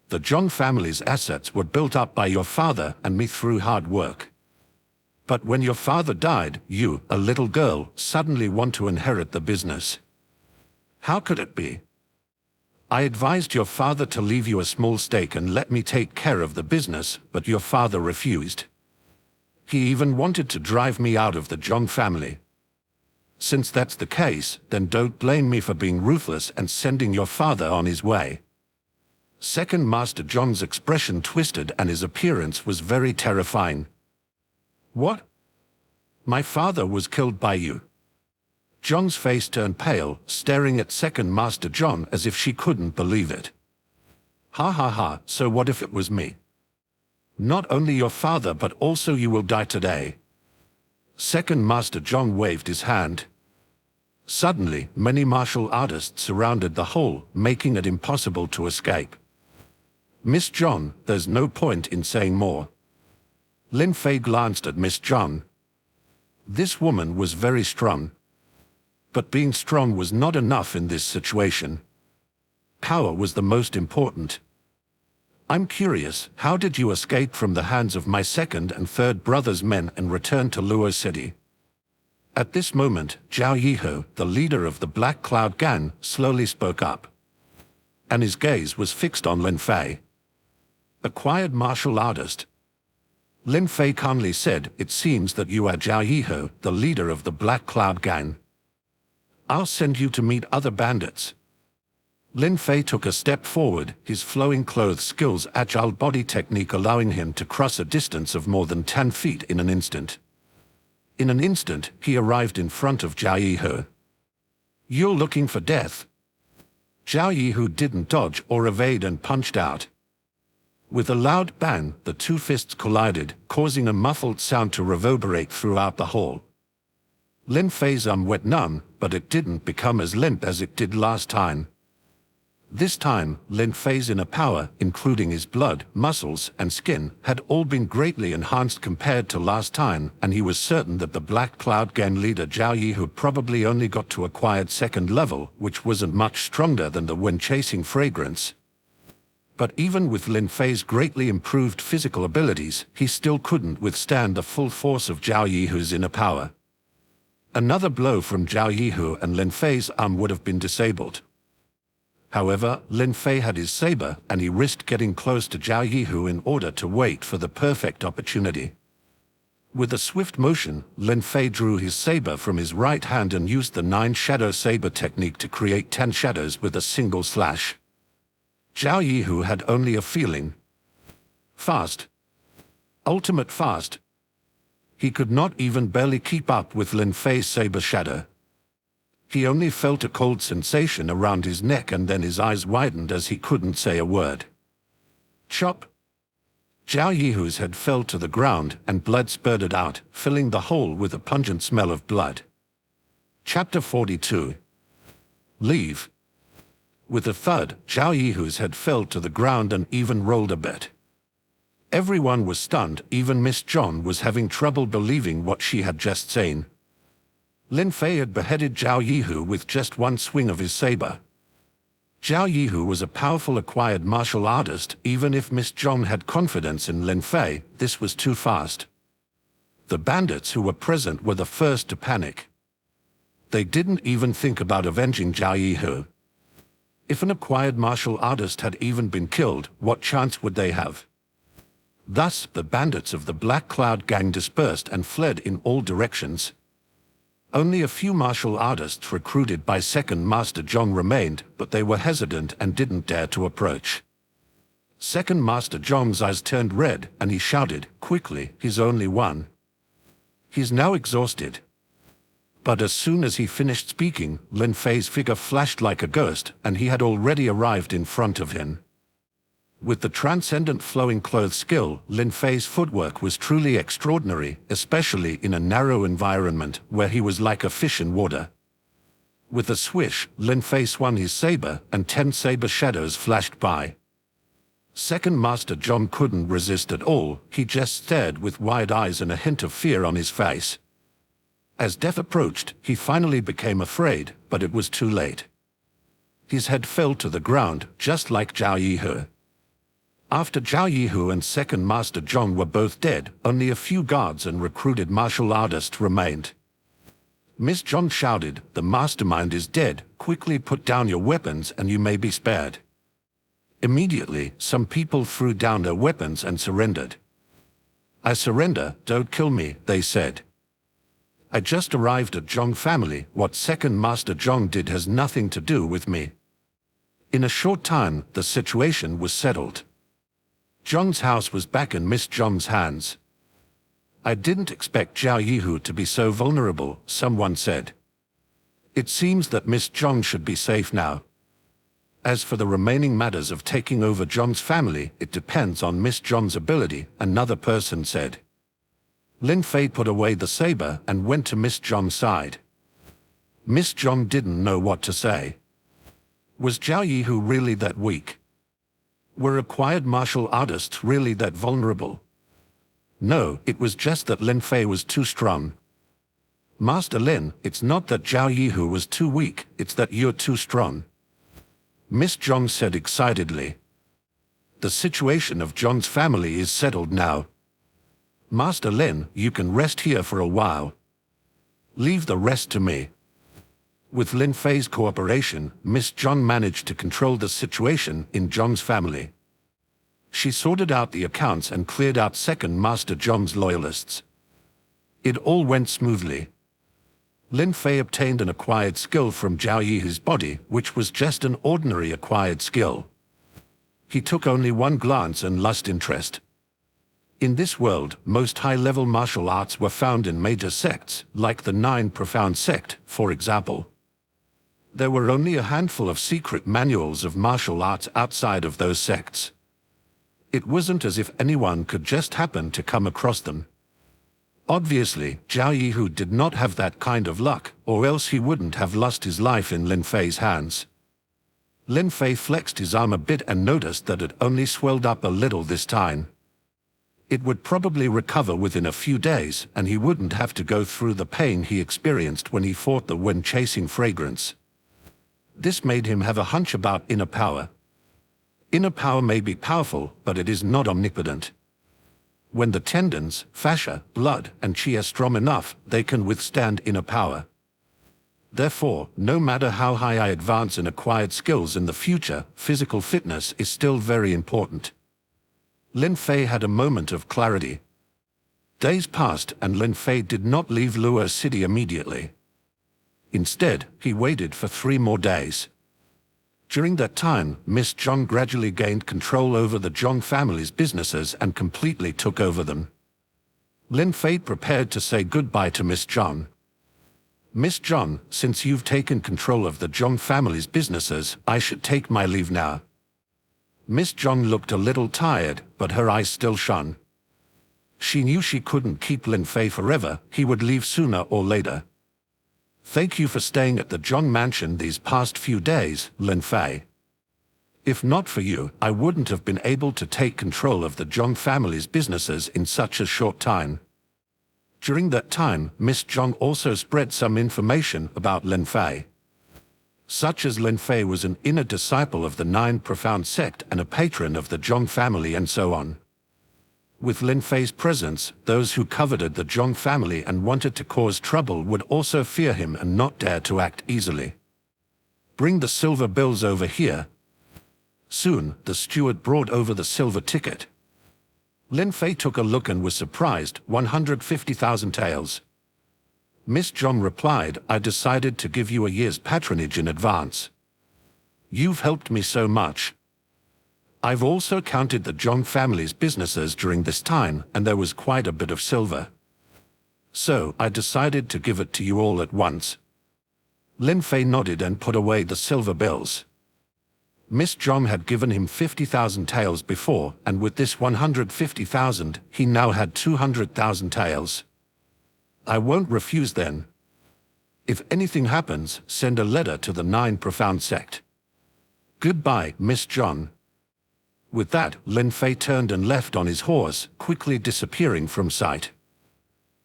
The John family's assets were built up by your father and me through hard work. But when your father died, you, a little girl, suddenly want to inherit the business. How could it be? I advised your father to leave you a small stake and let me take care of the business, but your father refused. He even wanted to drive me out of the John family. Since that's the case, then don't blame me for being ruthless and sending your father on his way. Second Master John's expression twisted and his appearance was very terrifying. What? My father was killed by you. John's face turned pale, staring at Second Master John as if she couldn't believe it. Ha ha ha, so what if it was me? Not only your father but also you will die today. Second Master John waved his hand. Suddenly, many martial artists surrounded the hall, making it impossible to escape. Miss John, there's no point in saying more. Lin Fei glanced at Miss John. This woman was very strong. But being strong was not enough in this situation. Power was the most important. I'm curious, how did you escape from the hands of my second and third brother's men and return to Luo City? At this moment, Zhao Yihu, the leader of the Black Cloud Gang, slowly spoke up. And his gaze was fixed on Lin Fei. Acquired martial artist. Lin Fei calmly said, "It seems that you are Zhao Yihu, the leader of the Black Cloud Gang. I'll send you to meet other bandits." Lin Fei took a step forward, his flowing clothes skills, agile body technique allowing him to cross a distance of more than 10 feet in an instant. In an instant, he arrived in front of Zhao Yihu. "You're looking for death." Zhao Yihu didn't dodge or evade and punched out. With a loud bang, the two fists collided, causing a muffled sound to reverberate throughout the hall. Lin Fei's arm went numb, but it didn't become as limp as it did last time. This time, Lin Fei's inner power, including his blood, muscles, and skin, had all been greatly enhanced compared to last time, and he was certain that the Black Cloud Gang leader Zhao Yihu probably only got to acquired second level, which wasn't much stronger than the when chasing fragrance. But even with Lin Fei's greatly improved physical abilities, he still couldn't withstand the full force of Zhao Yihu's inner power. Another blow from Zhao Yihu and Lin Fei's arm would have been disabled. However, Lin Fei had his saber, and he risked getting close to Zhao Yihu in order to wait for the perfect opportunity. With a swift motion, Lin Fei drew his saber from his right hand and used the 9-shadow saber technique to create 10 shadows with a single slash. Zhao Yihu had only a feeling. Fast. Ultimate fast. He could not even barely keep up with Lin Fei's saber shadow. He only felt a cold sensation around his neck and then his eyes widened as he couldn't say a word. Chop. Zhao Yihu's head fell to the ground and blood spurted out, filling the hole with a pungent smell of blood. Chapter 42. Leave. With a thud, Zhao Yihu's head fell to the ground and even rolled a bit. Everyone was stunned, even Miss John was having trouble believing what she had just seen. Lin Fei had beheaded Zhao Yihu with just one swing of his saber. Zhao Yihu was a powerful acquired martial artist. Even if Miss John had confidence in Lin Fei, this was too fast. The bandits who were present were the first to panic. They didn't even think about avenging Zhao Yihu. If an acquired martial artist had even been killed, what chance would they have? Thus, the bandits of the Black Cloud Gang dispersed and fled in all directions. Only a few martial artists recruited by Second Master Zhong remained, but they were hesitant and didn't dare to approach. Second Master Zhong's eyes turned red, and he shouted, quickly, "He's only one." He's now exhausted. But as soon as he finished speaking, Lin Fei's figure flashed like a ghost, and he had already arrived in front of him. With the transcendent flowing clothes skill, Lin Fei's footwork was truly extraordinary, especially in a narrow environment where he was like a fish in water. With a swish, Lin Fei swung his saber, and 10 saber shadows flashed by. Second Master Zhong couldn't resist at all. He just stared with wide eyes and a hint of fear on his face. As death approached, he finally became afraid, but it was too late. His head fell to the ground, just like Zhao Yihu. After Zhao Yihu and Second Master Zhong were both dead, only a few guards and recruited martial artists remained. Miss Zhong shouted, "The mastermind is dead. Quickly put down your weapons and you may be spared." Immediately, some people threw down their weapons and surrendered. "I surrender, don't kill me," they said. "I just arrived at Zhong family. What Second Master Zhong did has nothing to do with me." In a short time, the situation was settled. Zhong's house was back in Miss Zhong's hands. "I didn't expect Zhao Yihu to be so vulnerable," someone said. "It seems that Miss Zhong should be safe now. As for the remaining matters of taking over Zhong's family, it depends on Miss Zhong's ability," another person said. Lin Fei put away the saber and went to Miss Zhong's side. Miss Zhong didn't know what to say. Was Zhao Yihu really that weak? Were acquired martial artists really that vulnerable? No, it was just that Lin Fei was too strong. "Master Lin, it's not that Zhao Yihu was too weak, it's that you're too strong," Miss Zhong said excitedly. The situation of John's family is settled now. Master Lin, you can rest here for a while. Leave the rest to me. With Lin Fei's cooperation, Miss John managed to control the situation in John's family. She sorted out the accounts and cleared out second Master John's loyalists. It all went smoothly. Lin Fei obtained an acquired skill from Zhao Yi's body, which was just an ordinary acquired skill. He took only one glance and lost interest. In this world, most high-level martial arts were found in major sects, like the Nine Profound Sect, for example. There were only a handful of secret manuals of martial arts outside of those sects. It wasn't as if anyone could just happen to come across them. Obviously, Zhao Yi did not have that kind of luck, or else he wouldn't have lost his life in Lin Fei's hands. Lin Fei flexed his arm a bit and noticed that it only swelled up a little this time. It would probably recover within a few days, and he wouldn't have to go through the pain he experienced when he fought the wind-chasing fragrance. This made him have a hunch about inner power. Inner power may be powerful, but it is not omnipotent. When the tendons, fascia, blood, and qi are strong enough, they can withstand inner power. Therefore, no matter how high I advance in acquired skills in the future, physical fitness is still very important. Lin Fei had a moment of clarity. Days passed and Lin Fei did not leave Luo City immediately. Instead, he waited for 3 more days. During that time, Miss Zhong gradually gained control over the Zhong family's businesses and completely took over them. Lin Fei prepared to say goodbye to Miss Zhong. Miss Zhong, since you've taken control of the Zhong family's businesses, I should take my leave now. Miss Zhong looked a little tired, but her eyes still shone. She knew she couldn't keep Lin Fei forever, he would leave sooner or later. Thank you for staying at the Zhong mansion these past few days, Lin Fei. If not for you, I wouldn't have been able to take control of the Zhong family's businesses in such a short time. During that time, Miss Zhong also spread some information about Lin Fei. Such as Lin Fei was an inner disciple of the Nine Profound Sect and a patron of the Zhong family and so on. With Lin Fei's presence, those who coveted the Zhong family and wanted to cause trouble would also fear him and not dare to act easily. Bring the silver bills over here. Soon, the steward brought over the silver ticket. Lin Fei took a look and was surprised. 150,000 taels. Miss Zhong replied, I decided to give you a year's patronage in advance. You've helped me so much. I've also counted the Zhong family's businesses during this time, and there was quite a bit of silver. So, I decided to give it to you all at once. Lin Fei nodded and put away the silver bills. Miss Zhong had given him 50,000 taels before, and with this 150,000, he now had 200,000 taels. I won't refuse then. If anything happens, send a letter to the Nine Profound Sect. Goodbye, Miss Zhong. With that, Lin Fei turned and left on his horse, quickly disappearing from sight.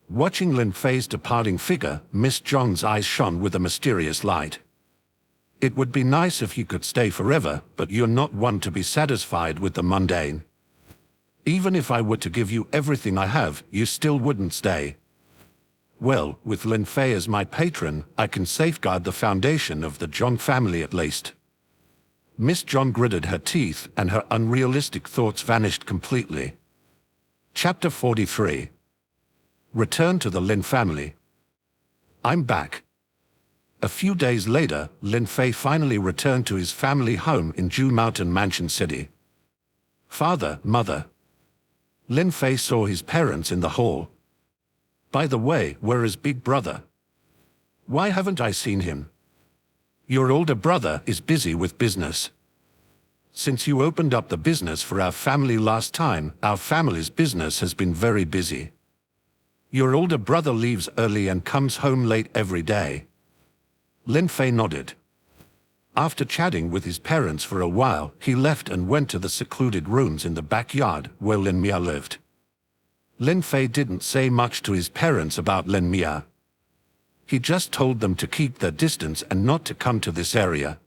Watching Lin Fei's departing figure, Miss Zhong's eyes shone with a mysterious light. It would be nice if you could stay forever, but you're not one to be satisfied with the mundane. Even if I were to give you everything I have, you still wouldn't stay. Well, with Lin Fei as my patron, I can safeguard the foundation of the Zhong family at least. Miss Zhong gritted her teeth, and her unrealistic thoughts vanished completely. Chapter 43. Return to the Lin family. I'm back. A few days later, Lin Fei finally returned to his family home in Zhu Mountain Mansion City. Father, mother. Lin Fei saw his parents in the hall. By the way, where is big brother? Why haven't I seen him? Your older brother is busy with business. Since you opened up the business for our family last time, our family's business has been very busy. Your older brother leaves early and comes home late every day. Lin Fei nodded. After chatting with his parents for a while, he left and went to the secluded rooms in the backyard where Lin Mia lived. Lin Fei didn't say much to his parents about Lin Mia. He just told them to keep their distance and not to come to this area.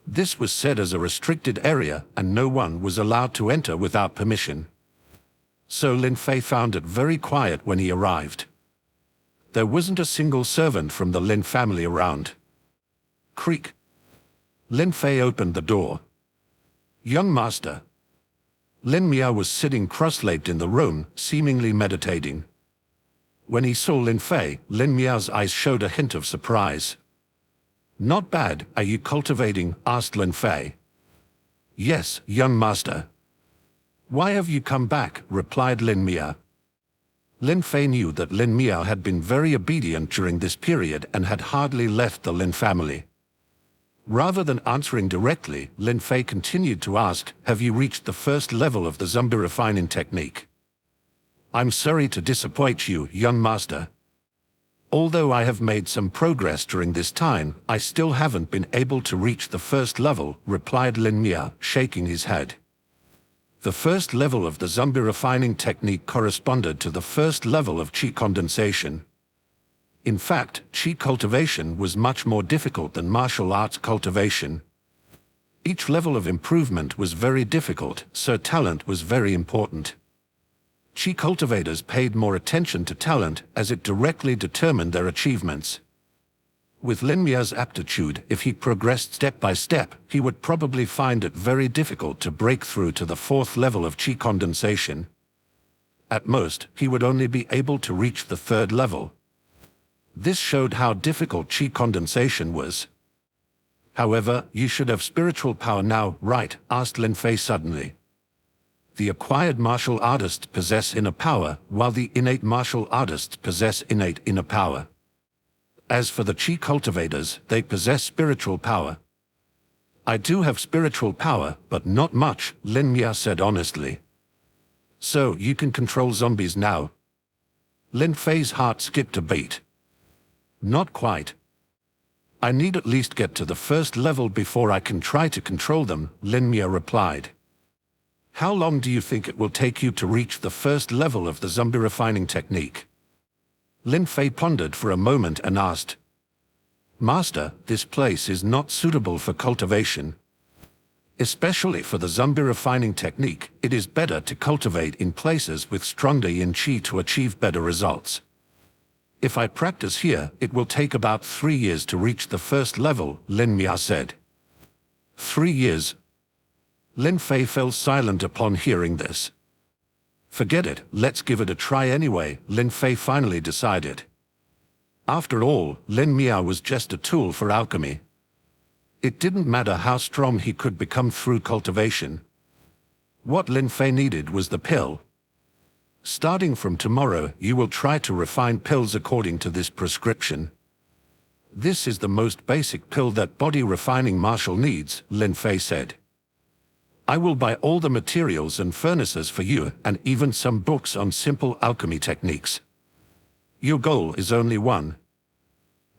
This was said as a restricted area, and no one was allowed to enter without permission. So Lin Fei found it very quiet when he arrived. There wasn't a single servant from the Lin family around. Creak. Lin Fei opened the door. "Young master." Lin Miao was sitting cross-legged in the room, seemingly meditating. When he saw Lin Fei, Lin Miao's eyes showed a hint of surprise. "Not bad, are you cultivating?" asked Lin Fei. "Yes, young master." "Why have you come back?" replied Lin Miao. Lin Fei knew that Lin Miao had been very obedient during this period and had hardly left the Lin family. Rather than answering directly, Lin Fei continued to ask, "Have you reached the first level of the zombie refining technique?" "I'm sorry to disappoint you, young master. Although I have made some progress during this time, I still haven't been able to reach the first level," replied Lin Miao, shaking his head. The first level of the zombie refining technique corresponded to the first level of qi condensation. In fact, qi cultivation was much more difficult than martial arts cultivation. Each level of improvement was very difficult, so talent was very important. Qi cultivators paid more attention to talent as it directly determined their achievements. With Lin Miao's aptitude, if he progressed step by step, he would probably find it very difficult to break through to the fourth level of qi condensation. At most, he would only be able to reach the third level. This showed how difficult qi condensation was. "However, you should have spiritual power now, right?" asked Lin Fei suddenly. The acquired martial artists possess inner power, while the innate martial artists possess innate inner power. As for the qi cultivators, they possess spiritual power. "I do have spiritual power, but not much," Lin Miao said honestly. "So you can control zombies now?" Lin Fei's heart skipped a beat. "Not quite. I need at least get to the first level before I can try to control them," Lin Miao replied. "How long do you think it will take you to reach the first level of the zombie refining technique?" Lin Fei pondered for a moment and asked, "Master, this place is not suitable for cultivation. Especially for the zombie refining technique, it is better to cultivate in places with stronger yin qi to achieve better results. If I practice here, it will take about 3 years to reach the first level," Lin Miao said. 3 years? Lin Fei fell silent upon hearing this. "Forget it, let's give it a try anyway," Lin Fei finally decided. After all, Lin Miao was just a tool for alchemy. It didn't matter how strong he could become through cultivation. What Lin Fei needed was the pill. "Starting from tomorrow, you will try to refine pills according to this prescription. This is the most basic pill that body refining martial needs," Lin Fei said. "I will buy all the materials and furnaces for you, and even some books on simple alchemy techniques. Your goal is only one.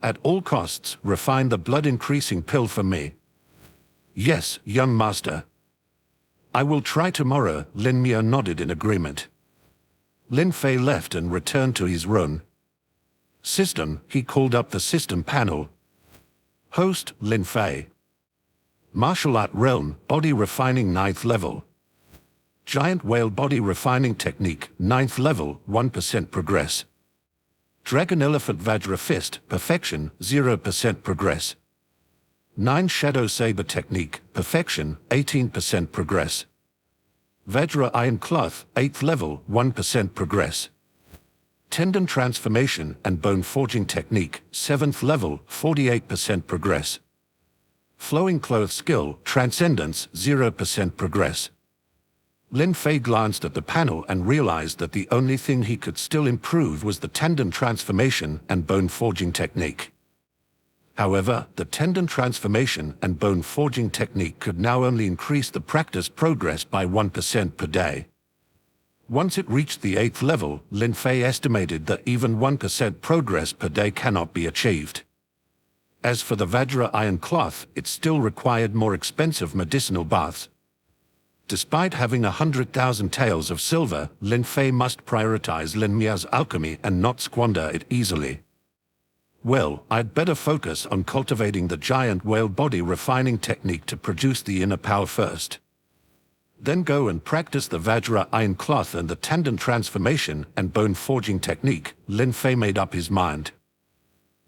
At all costs, refine the blood-increasing pill for me." "Yes, young master. I will try tomorrow," Lin Miao nodded in agreement. Lin Fei left and returned to his room. "System," he called up the system panel. "Host, Lin Fei. Martial art realm, body refining 9th level. Giant whale body refining technique, 9th level, 1% progress. Dragon elephant Vajra fist, perfection, 0% progress. 9 shadow saber technique, perfection, 18% progress. Vajra iron cloth, 8th level, 1% progress. Tendon transformation and bone forging technique, 7th level, 48% progress. Flowing cloth skill, transcendence, 0% progress. Lin Fei glanced at the panel and realized that the only thing he could still improve was the tendon transformation and bone forging technique. However, the tendon transformation and bone forging technique could now only increase the practice progress by 1% per day. Once it reached the 8th level, Lin Fei estimated that even 1% progress per day cannot be achieved. As for the Vajra iron cloth, it still required more expensive medicinal baths. Despite having 100,000 taels of silver, Lin Fei must prioritize Lin Miao's alchemy and not squander it easily. Well, I'd better focus on cultivating the giant whale body refining technique to produce the inner power first. Then go and practice the Vajra iron cloth and the tendon transformation and bone forging technique. Lin Fei made up his mind.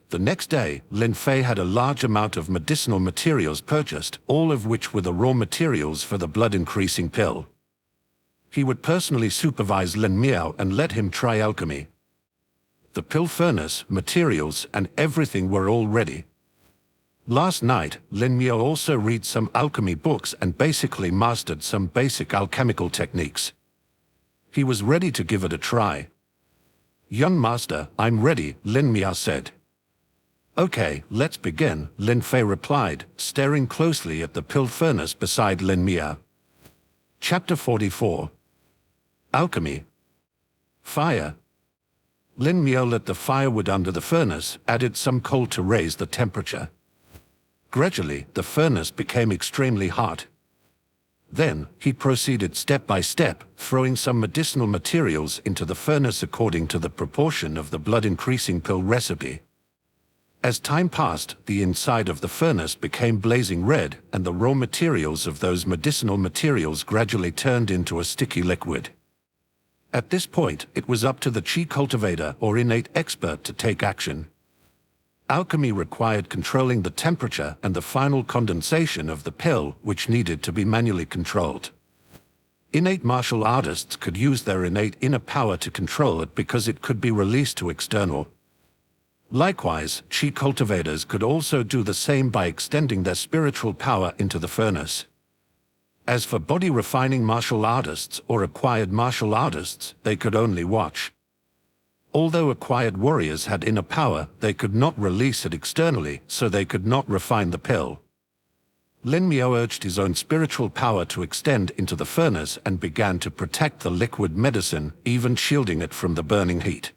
The next day, Lin Fei had a large amount of medicinal materials purchased, all of which were the raw materials for the blood-increasing pill. He would personally supervise Lin Miao and let him try alchemy. The pill furnace, materials, and everything were all ready. Last night, Lin Miao also read some alchemy books and basically mastered some basic alchemical techniques. He was ready to give it a try. "Young master, I'm ready," Lin Miao said. "Okay, let's begin," Lin Fei replied, staring closely at the pill furnace beside Lin Miao. Chapter 44. Alchemy. Fire. Lin Miao lit the firewood under the furnace, added some coal to raise the temperature. Gradually, the furnace became extremely hot. Then, he proceeded step by step, throwing some medicinal materials into the furnace according to the proportion of the blood-increasing pill recipe. As time passed, the inside of the furnace became blazing red, and the raw materials of those medicinal materials gradually turned into a sticky liquid. At this point, it was up to the chi cultivator or innate expert to take action. Alchemy required controlling the temperature and the final condensation of the pill, which needed to be manually controlled. Innate martial artists could use their innate inner power to control it because it could be released to external. Likewise, chi cultivators could also do the same by extending their spiritual power into the furnace. As for body-refining martial artists or acquired martial artists, they could only watch. Although acquired warriors had inner power, they could not release it externally, so they could not refine the pill. Lin Miao urged his own spiritual power to extend into the furnace and began to protect the liquid medicine, even shielding it from the burning heat.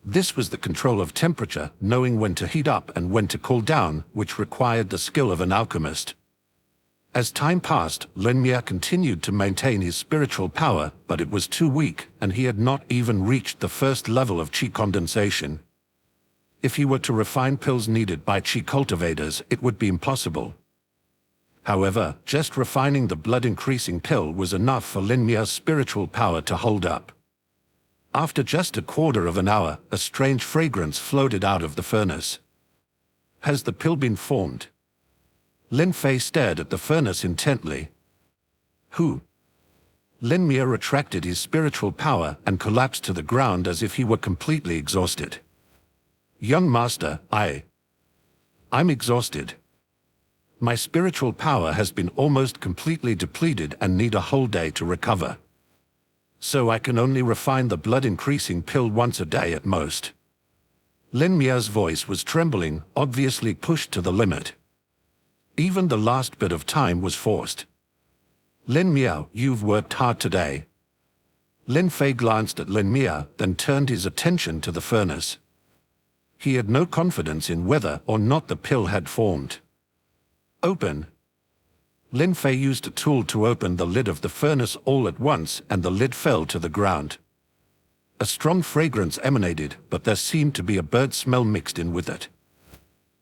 This was the control of temperature, knowing when to heat up and when to cool down, which required the skill of an alchemist. As time passed, Lin Miao continued to maintain his spiritual power, but it was too weak, and he had not even reached the first level of chi condensation. If he were to refine pills needed by chi cultivators, it would be impossible. However, just refining the blood-increasing pill was enough for Lin Miao's spiritual power to hold up. After just a quarter of an hour, a strange fragrance floated out of the furnace. "Has the pill been formed?" Lin Fei stared at the furnace intently. "Who?" Lin Miao retracted his spiritual power and collapsed to the ground as if he were completely exhausted. "Young master, I'm exhausted. My spiritual power has been almost completely depleted and need a whole day to recover. So I can only refine the blood-increasing pill once a day at most." Lin Miao's voice was trembling, obviously pushed to the limit. Even the last bit of time was forced. "Lin Miao, you've worked hard today." Lin Fei glanced at Lin Miao, then turned his attention to the furnace. He had no confidence in whether or not the pill had formed. "Open." Lin Fei used a tool to open the lid of the furnace all at once, and the lid fell to the ground. A strong fragrance emanated, but there seemed to be a bird smell mixed in with it.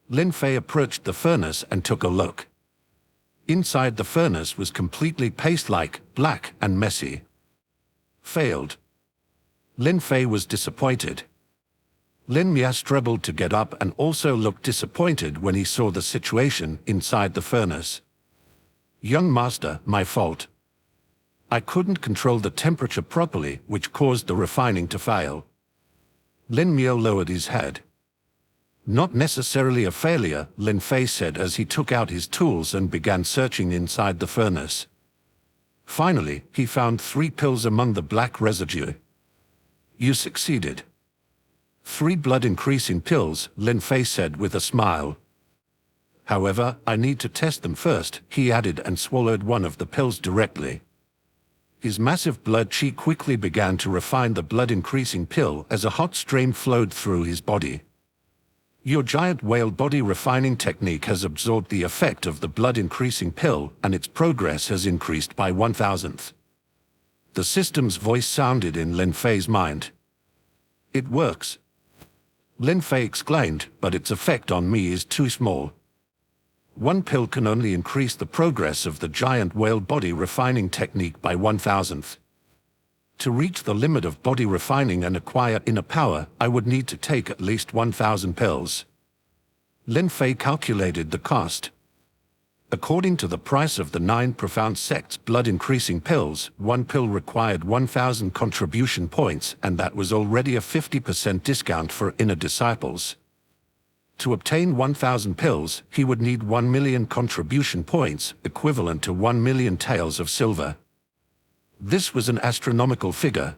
Lin Fei approached the furnace and took a look. Inside the furnace was completely paste-like, black, and messy. Failed. Lin Fei was disappointed. Lin Miao struggled to get up and also looked disappointed when he saw the situation inside the furnace. "Young master, my fault. I couldn't control the temperature properly, which caused the refining to fail." Lin Miao lowered his head. "Not necessarily a failure," Lin Fei said as he took out his tools and began searching inside the furnace. Finally, he found 3 pills among the black residue. "You succeeded." 3 blood-increasing pills, Lin Fei said with a smile. "However, I need to test them first," he added and swallowed one of the pills directly. His massive blood chi quickly began to refine the blood-increasing pill as a hot stream flowed through his body. "Your giant whale body refining technique has absorbed the effect of the blood-increasing pill, and its progress has increased by 1,000th. The system's voice sounded in Lin Fei's mind. "It works." Lin Fei exclaimed, but its effect on me is too small. One pill can only increase the progress of the giant whale body refining technique by 1,000th. To reach the limit of body refining and acquire inner power, I would need to take at least 1,000 pills. Lin Fei calculated the cost. According to the price of the 9 profound sects blood-increasing pills, one pill required 1,000 contribution points, and that was already a 50% discount for inner disciples. To obtain 1,000 pills, he would need 1 million contribution points, equivalent to 1 million taels of silver. This was an astronomical figure.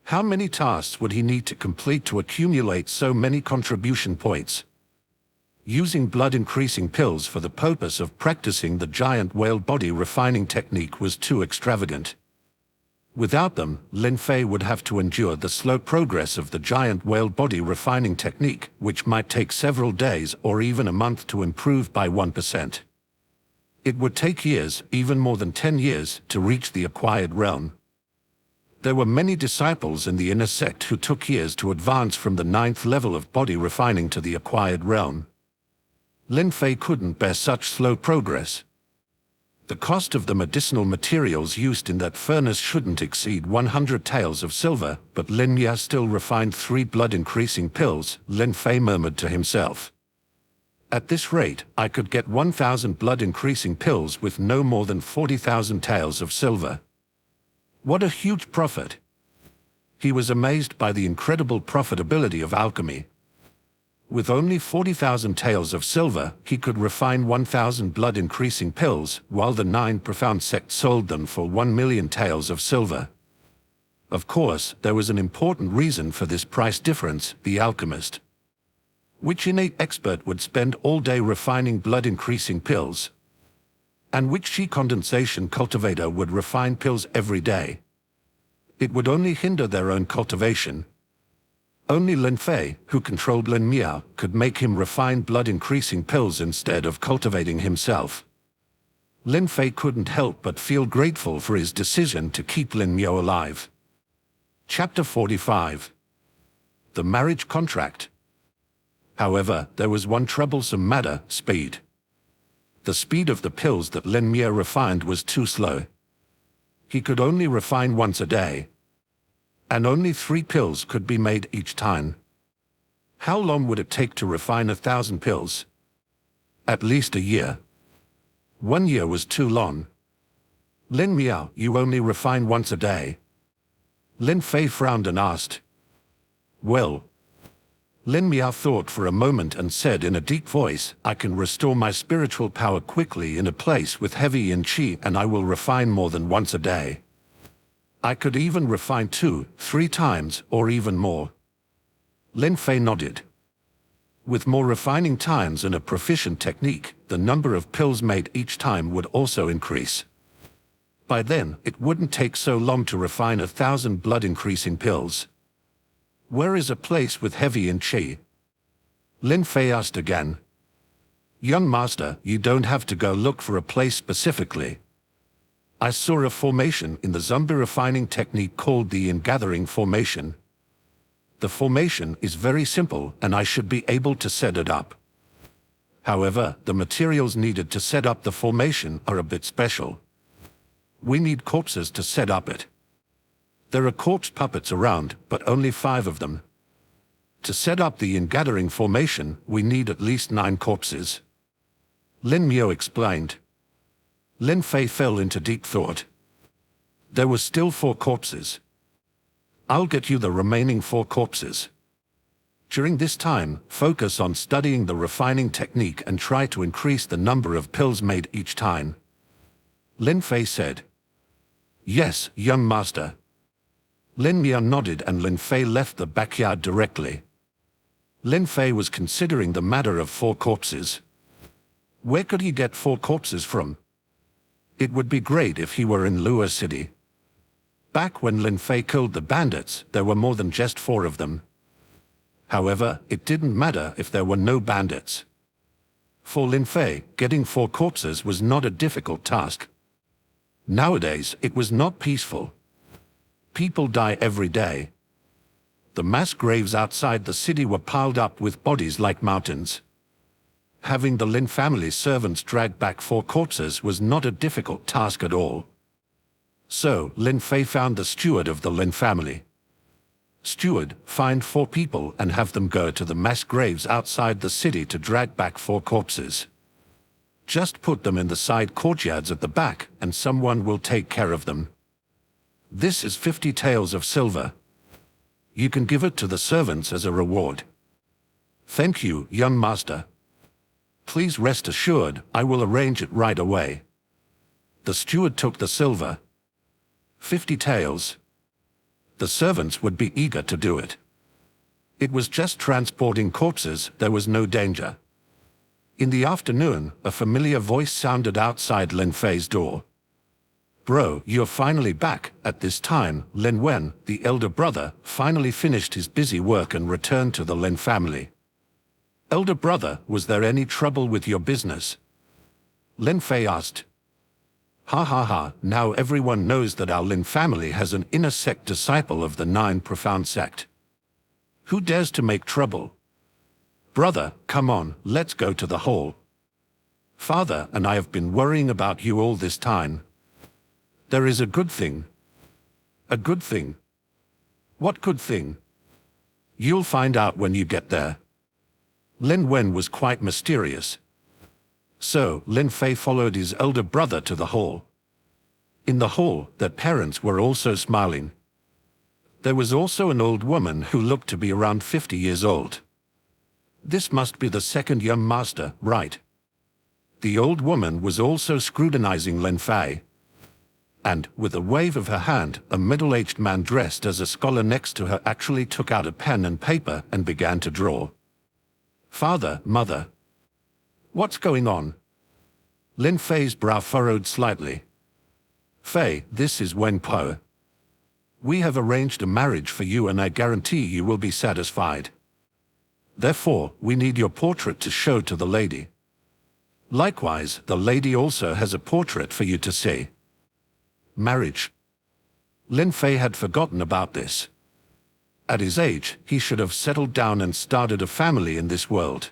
How many tasks would he need to complete to accumulate so many contribution points? Using blood-increasing pills for the purpose of practicing the giant whale body refining technique was too extravagant. Without them, Lin Fei would have to endure the slow progress of the giant whale body refining technique, which might take several days or even a month to improve by 1%. It would take years, even more than 10 years, to reach the acquired realm. There were many disciples in the inner sect who took years to advance from the 9th level of body refining to the acquired realm. Lin Fei couldn't bear such slow progress. The cost of the medicinal materials used in that furnace shouldn't exceed 100 taels of silver, but Lin Mia still refined 3 blood-increasing pills, Lin Fei murmured to himself. At this rate, I could get 1,000 blood-increasing pills with no more than 40,000 taels of silver. What a huge profit! He was amazed by the incredible profitability of alchemy. With only 40,000 taels of silver, he could refine 1,000 blood-increasing pills, while the 9 profound sects sold them for 1 million taels of silver. Of course, there was an important reason for this price difference: the alchemist. Which innate expert would spend all day refining blood-increasing pills? And which Qi condensation cultivator would refine pills every day? It would only hinder their own cultivation. Only Lin Fei, who controlled Lin Miao, could make him refine blood-increasing pills instead of cultivating himself. Lin Fei couldn't help but feel grateful for his decision to keep Lin Miao alive. Chapter 45. The Marriage Contract. However, there was one troublesome matter: speed. The speed of the pills that Lin Miao refined was too slow. He could only refine once a day, and only 3 pills could be made each time. How long would it take to refine 1,000 pills? At least a year. 1 year was too long. Lin Miao, you only refine once a day. Lin Fei frowned and asked. Well, Lin Miao thought for a moment and said in a deep voice, I can restore my spiritual power quickly in a place with heavy yin qi, and I will refine more than once a day. I could even refine 2, 3 times, or even more. Lin Fei nodded. With more refining times and a proficient technique, the number of pills made each time would also increase. By then, it wouldn't take so long to refine 1,000 blood-increasing pills. Where is a place with heavy yin qi? Lin Fei asked again. Young master, you don't have to go look for a place specifically. I saw a formation in the zombie refining technique called the ingathering formation. The formation is very simple, and I should be able to set it up. However, the materials needed to set up the formation are a bit special. We need corpses to set up it. There are corpse puppets around, but only 5 of them. To set up the ingathering formation, we need at least 9 corpses. Lin Miao explained. Lin Fei fell into deep thought. There were still 4 corpses. I'll get you the remaining 4 corpses. During this time, focus on studying the refining technique and try to increase the number of pills made each time. Lin Fei said. Yes, young master. Lin Miao nodded and Lin Fei left the backyard directly. Lin Fei was considering the matter of 4 corpses. Where could he get 4 corpses from? It would be great if he were in Luo City. Back when Lin Fei killed the bandits, there were more than just 4 of them. However, it didn't matter if there were no bandits. For Lin Fei, getting 4 corpses was not a difficult task. Nowadays, it was not peaceful. People die every day. The mass graves outside the city were piled up with bodies like mountains. Having the Lin family servants drag back 4 corpses was not a difficult task at all. So, Lin Fei found the steward of the Lin family. Steward, find 4 people and have them go to the mass graves outside the city to drag back 4 corpses. Just put them in the side courtyards at the back, and someone will take care of them. This is 50 taels of silver. You can give it to the servants as a reward. Thank you, young master. Please rest assured, I will arrange it right away. The steward took the silver. 50 taels. The servants would be eager to do it. It was just transporting corpses, there was no danger. In the afternoon, a familiar voice sounded outside Lin Fei's door. Bro, you're finally back. At this time, Lin Wen, the elder brother, finally finished his busy work and returned to the Lin family. Elder brother, was there any trouble with your business? Lin Fei asked. Ha ha ha, now everyone knows that our Lin family has an inner sect disciple of the 9 profound sect. Who dares to make trouble? Brother, come on, let's go to the hall. Father and I have been worrying about you all this time. There is a good thing. A good thing? What good thing? You'll find out when you get there. Lin Wen was quite mysterious. So, Lin Fei followed his elder brother to the hall. In the hall, their parents were also smiling. There was also an old woman who looked to be around 50 years old. This must be the second young master, right? The old woman was also scrutinizing Lin Fei. And, with a wave of her hand, a middle-aged man dressed as a scholar next to her actually took out a pen and paper and began to draw. Father, mother. What's going on? Lin Fei's brow furrowed slightly. Fei, this is Wen Po. We have arranged a marriage for you and I guarantee you will be satisfied. Therefore, we need your portrait to show to the lady. Likewise, the lady also has a portrait for you to see. Marriage. Lin Fei had forgotten about this. At his age, he should have settled down and started a family in this world.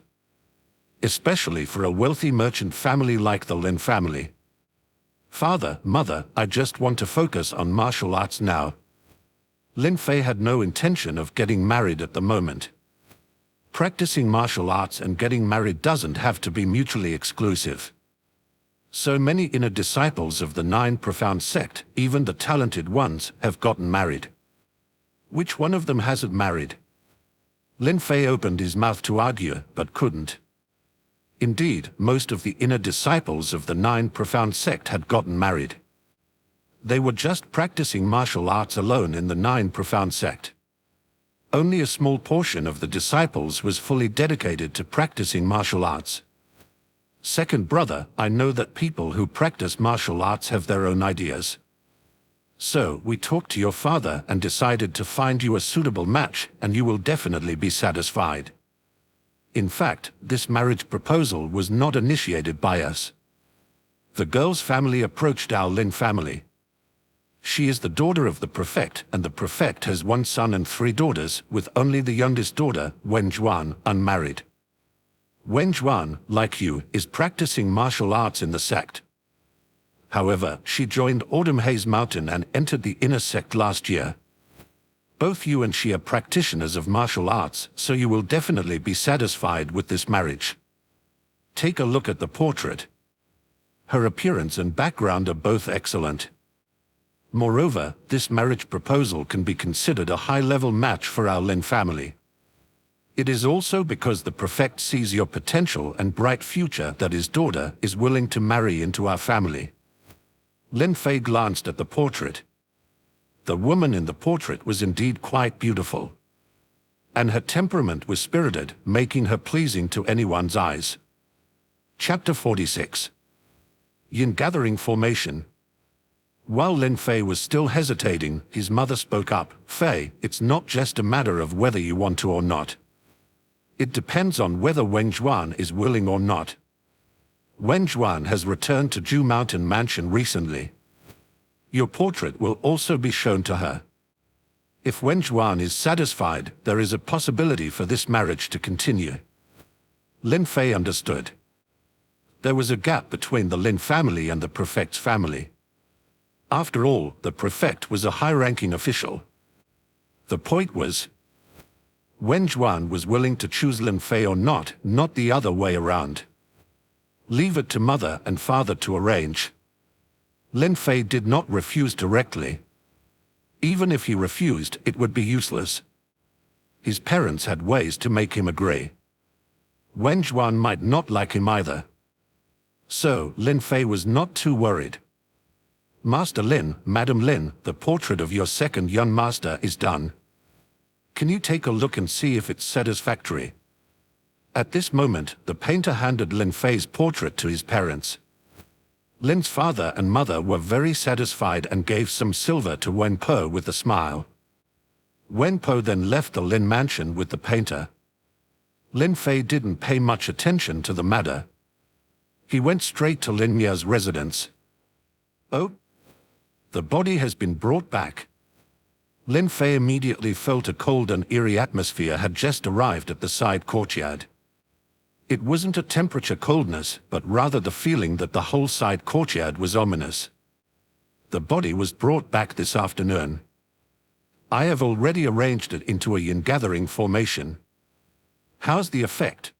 Especially for a wealthy merchant family like the Lin family. Father, mother, I just want to focus on martial arts now. Lin Fei had no intention of getting married at the moment. Practicing martial arts and getting married doesn't have to be mutually exclusive. So many inner disciples of the 9 profound sect, even the talented ones, have gotten married. Which one of them hasn't married? Lin Fei opened his mouth to argue, but couldn't. Indeed, most of the inner disciples of the 9 profound sect had gotten married. They were just practicing martial arts alone in the 9 profound sect. Only a small portion of the disciples was fully dedicated to practicing martial arts. Second brother, I know that people who practice martial arts have their own ideas. So, we talked to your father and decided to find you a suitable match, and you will definitely be satisfied. In fact, this marriage proposal was not initiated by us. The girl's family approached our Lin family. She is the daughter of the prefect, and the prefect has 1 son and 3 daughters, with only the youngest daughter, Wen Zhuan, unmarried. Wen Zhuan, like you, is practicing martial arts in the sect. However, she joined Autumn Haze Mountain and entered the inner sect last year. Both you and she are practitioners of martial arts, so you will definitely be satisfied with this marriage. Take a look at the portrait. Her appearance and background are both excellent. Moreover, this marriage proposal can be considered a high-level match for our Lin family. It is also because the prefect sees your potential and bright future that his daughter is willing to marry into our family. Lin Fei glanced at the portrait. The woman in the portrait was indeed quite beautiful. And her temperament was spirited, making her pleasing to anyone's eyes. Chapter 46. Yin Gathering Formation. While Lin Fei was still hesitating, his mother spoke up. Fei, it's not just a matter of whether you want to or not. It depends on whether Wen Zhuan is willing or not. Wen Zhuan has returned to Ju Mountain Mansion recently. Your portrait will also be shown to her. If Wen Zhuan is satisfied, there is a possibility for this marriage to continue. Lin Fei understood. There was a gap between the Lin family and the prefect's family. After all, the prefect was a high-ranking official. The point was, Wen Zhuan was willing to choose Lin Fei or not the other way around. Leave it to mother and father to arrange. Lin Fei did not refuse directly. Even if he refused, it would be useless. His parents had ways to make him agree. Wen Zhuan might not like him either. So, Lin Fei was not too worried. Master Lin, Madam Lin, the portrait of your second young master is done. Can you take a look and see if it's satisfactory? At this moment, the painter handed Lin Fei's portrait to his parents. Lin's father and mother were very satisfied and gave some silver to Wen Po with a smile. Wen Po then left the Lin mansion with the painter. Lin Fei didn't pay much attention to the matter. He went straight to Lin Mia's residence. Oh, the body has been brought back. Lin Fei immediately felt a cold and eerie atmosphere had just arrived at the side courtyard. It wasn't a temperature coldness, but rather the feeling that the whole side courtyard was ominous. The body was brought back this afternoon. I have already arranged it into a yin-gathering formation. How's the effect?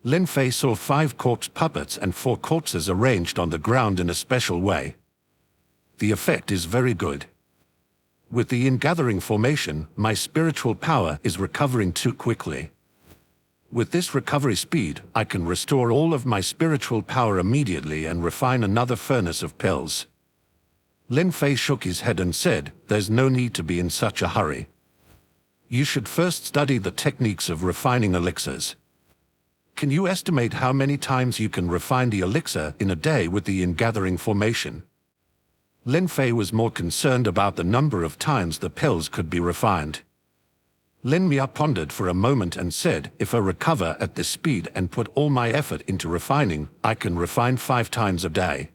Lin Fei saw 5 corpse puppets and 4 corpses arranged on the ground in a special way. The effect is very good. With the yin-gathering formation, my spiritual power is recovering too quickly. With this recovery speed, I can restore all of my spiritual power immediately and refine another furnace of pills. Lin Fei shook his head and said, there's no need to be in such a hurry. You should first study the techniques of refining elixirs. Can you estimate how many times you can refine the elixir in a day with the yin-gathering formation? Lin Fei was more concerned about the number of times the pills could be refined. Lin Mia pondered for a moment and said, if I recover at this speed and put all my effort into refining, I can refine 5 times a day.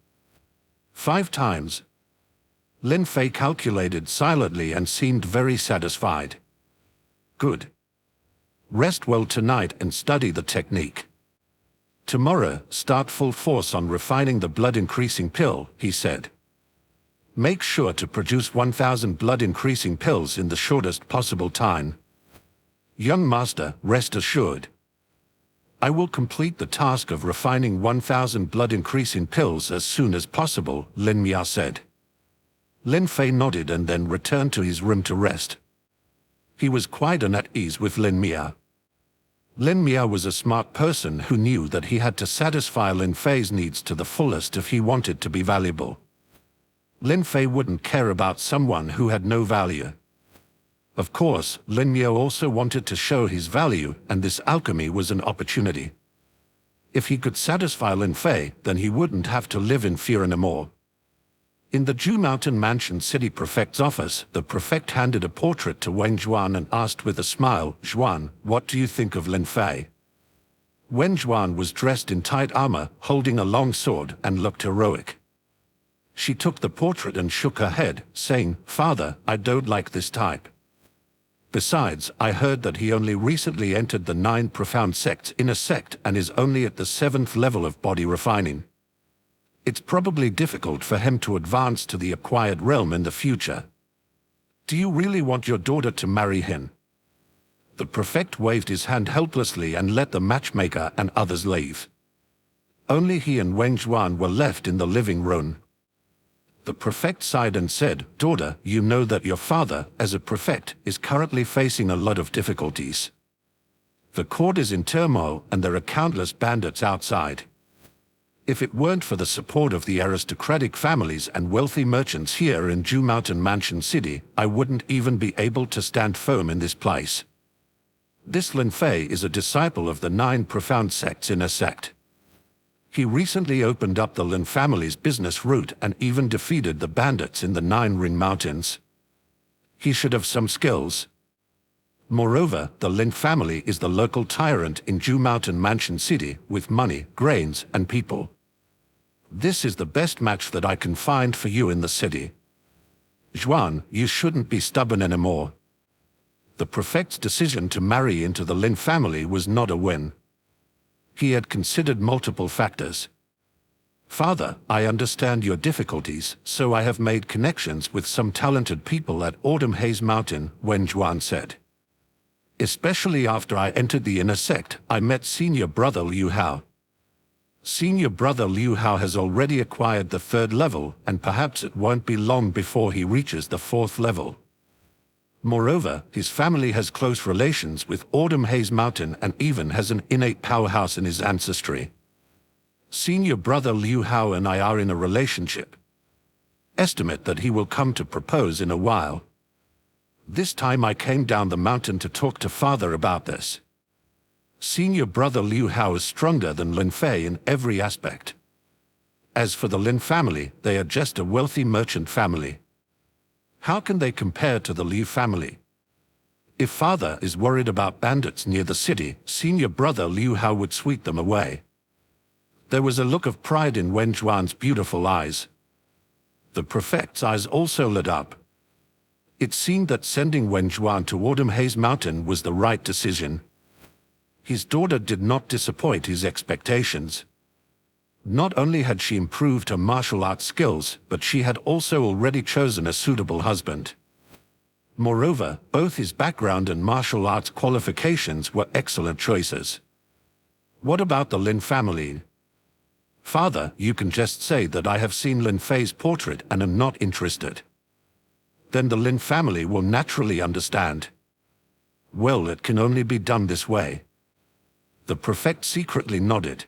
5 times? Lin Fei calculated silently and seemed very satisfied. Good. Rest well tonight and study the technique. Tomorrow, start full force on refining the blood-increasing pill, he said. Make sure to produce 1,000 blood-increasing pills in the shortest possible time. Young master, rest assured. I will complete the task of refining 1,000 blood-increasing pills as soon as possible, Lin Mia said. Lin Fei nodded and then returned to his room to rest. He was quite at ease with Lin Mia. Lin Mia was a smart person who knew that he had to satisfy Lin Fei's needs to the fullest if he wanted to be valuable. Lin Fei wouldn't care about someone who had no value. Of course, Lin Mia also wanted to show his value, and this alchemy was an opportunity. If he could satisfy Lin Fei, then he wouldn't have to live in fear anymore. In the Ju Mountain Mansion City Prefect's office, the prefect handed a portrait to Wen Zhuan and asked with a smile, Zhuan, what do you think of Lin Fei? Wen Zhuan was dressed in tight armor, holding a long sword, and looked heroic. She took the portrait and shook her head, saying, Father, I don't like this type. Besides, I heard that he only recently entered the 9 profound sects in a sect and is only at the 7th level of body refining. It's probably difficult for him to advance to the acquired realm in the future. Do you really want your daughter to marry him? The prefect waved his hand helplessly and let the matchmaker and others leave. Only he and Wen Zhuan were left in the living room. The prefect sighed and said, Daughter, you know that your father, as a prefect, is currently facing a lot of difficulties. The court is in turmoil and there are countless bandits outside. If it weren't for the support of the aristocratic families and wealthy merchants here in Ju Mountain Mansion City, I wouldn't even be able to stand firm in this place. This Lin Fei is a disciple of the 9 profound sects in a sect. He recently opened up the Lin family's business route and even defeated the bandits in the 9 Ring Mountains. He should have some skills. Moreover, the Lin family is the local tyrant in Ju Mountain Mansion City with money, grains, and people. This is the best match that I can find for you in the city. Juan, you shouldn't be stubborn anymore. The prefect's decision to marry into the Lin family was not a win. He had considered multiple factors. Father, I understand your difficulties, so I have made connections with some talented people at Autumn Haze Mountain, Wen Juan said. Especially after I entered the inner sect, I met senior brother Liu Hao. Senior brother Liu Hao has already acquired the 3rd level, and perhaps it won't be long before he reaches the 4th level. Moreover, his family has close relations with Autumn Haze Mountain and even has an innate powerhouse in his ancestry. Senior brother Liu Hao and I are in a relationship. Estimate that he will come to propose in a while. This time I came down the mountain to talk to father about this. Senior brother Liu Hao is stronger than Lin Fei in every aspect. As for the Lin family, they are just a wealthy merchant family. How can they compare to the Liu family? If father is worried about bandits near the city, senior brother Liu Hao would sweep them away. There was a look of pride in Wen Juan's beautiful eyes. The prefect's eyes also lit up. It seemed that sending Wen Juan to Autumn Haze Mountain was the right decision. His daughter did not disappoint his expectations. Not only had she improved her martial arts skills, but she had also already chosen a suitable husband. Moreover, both his background and martial arts qualifications were excellent choices. What about the Lin family? Father, you can just say that I have seen Lin Fei's portrait and am not interested. Then the Lin family will naturally understand. Well, it can only be done this way. The prefect secretly nodded.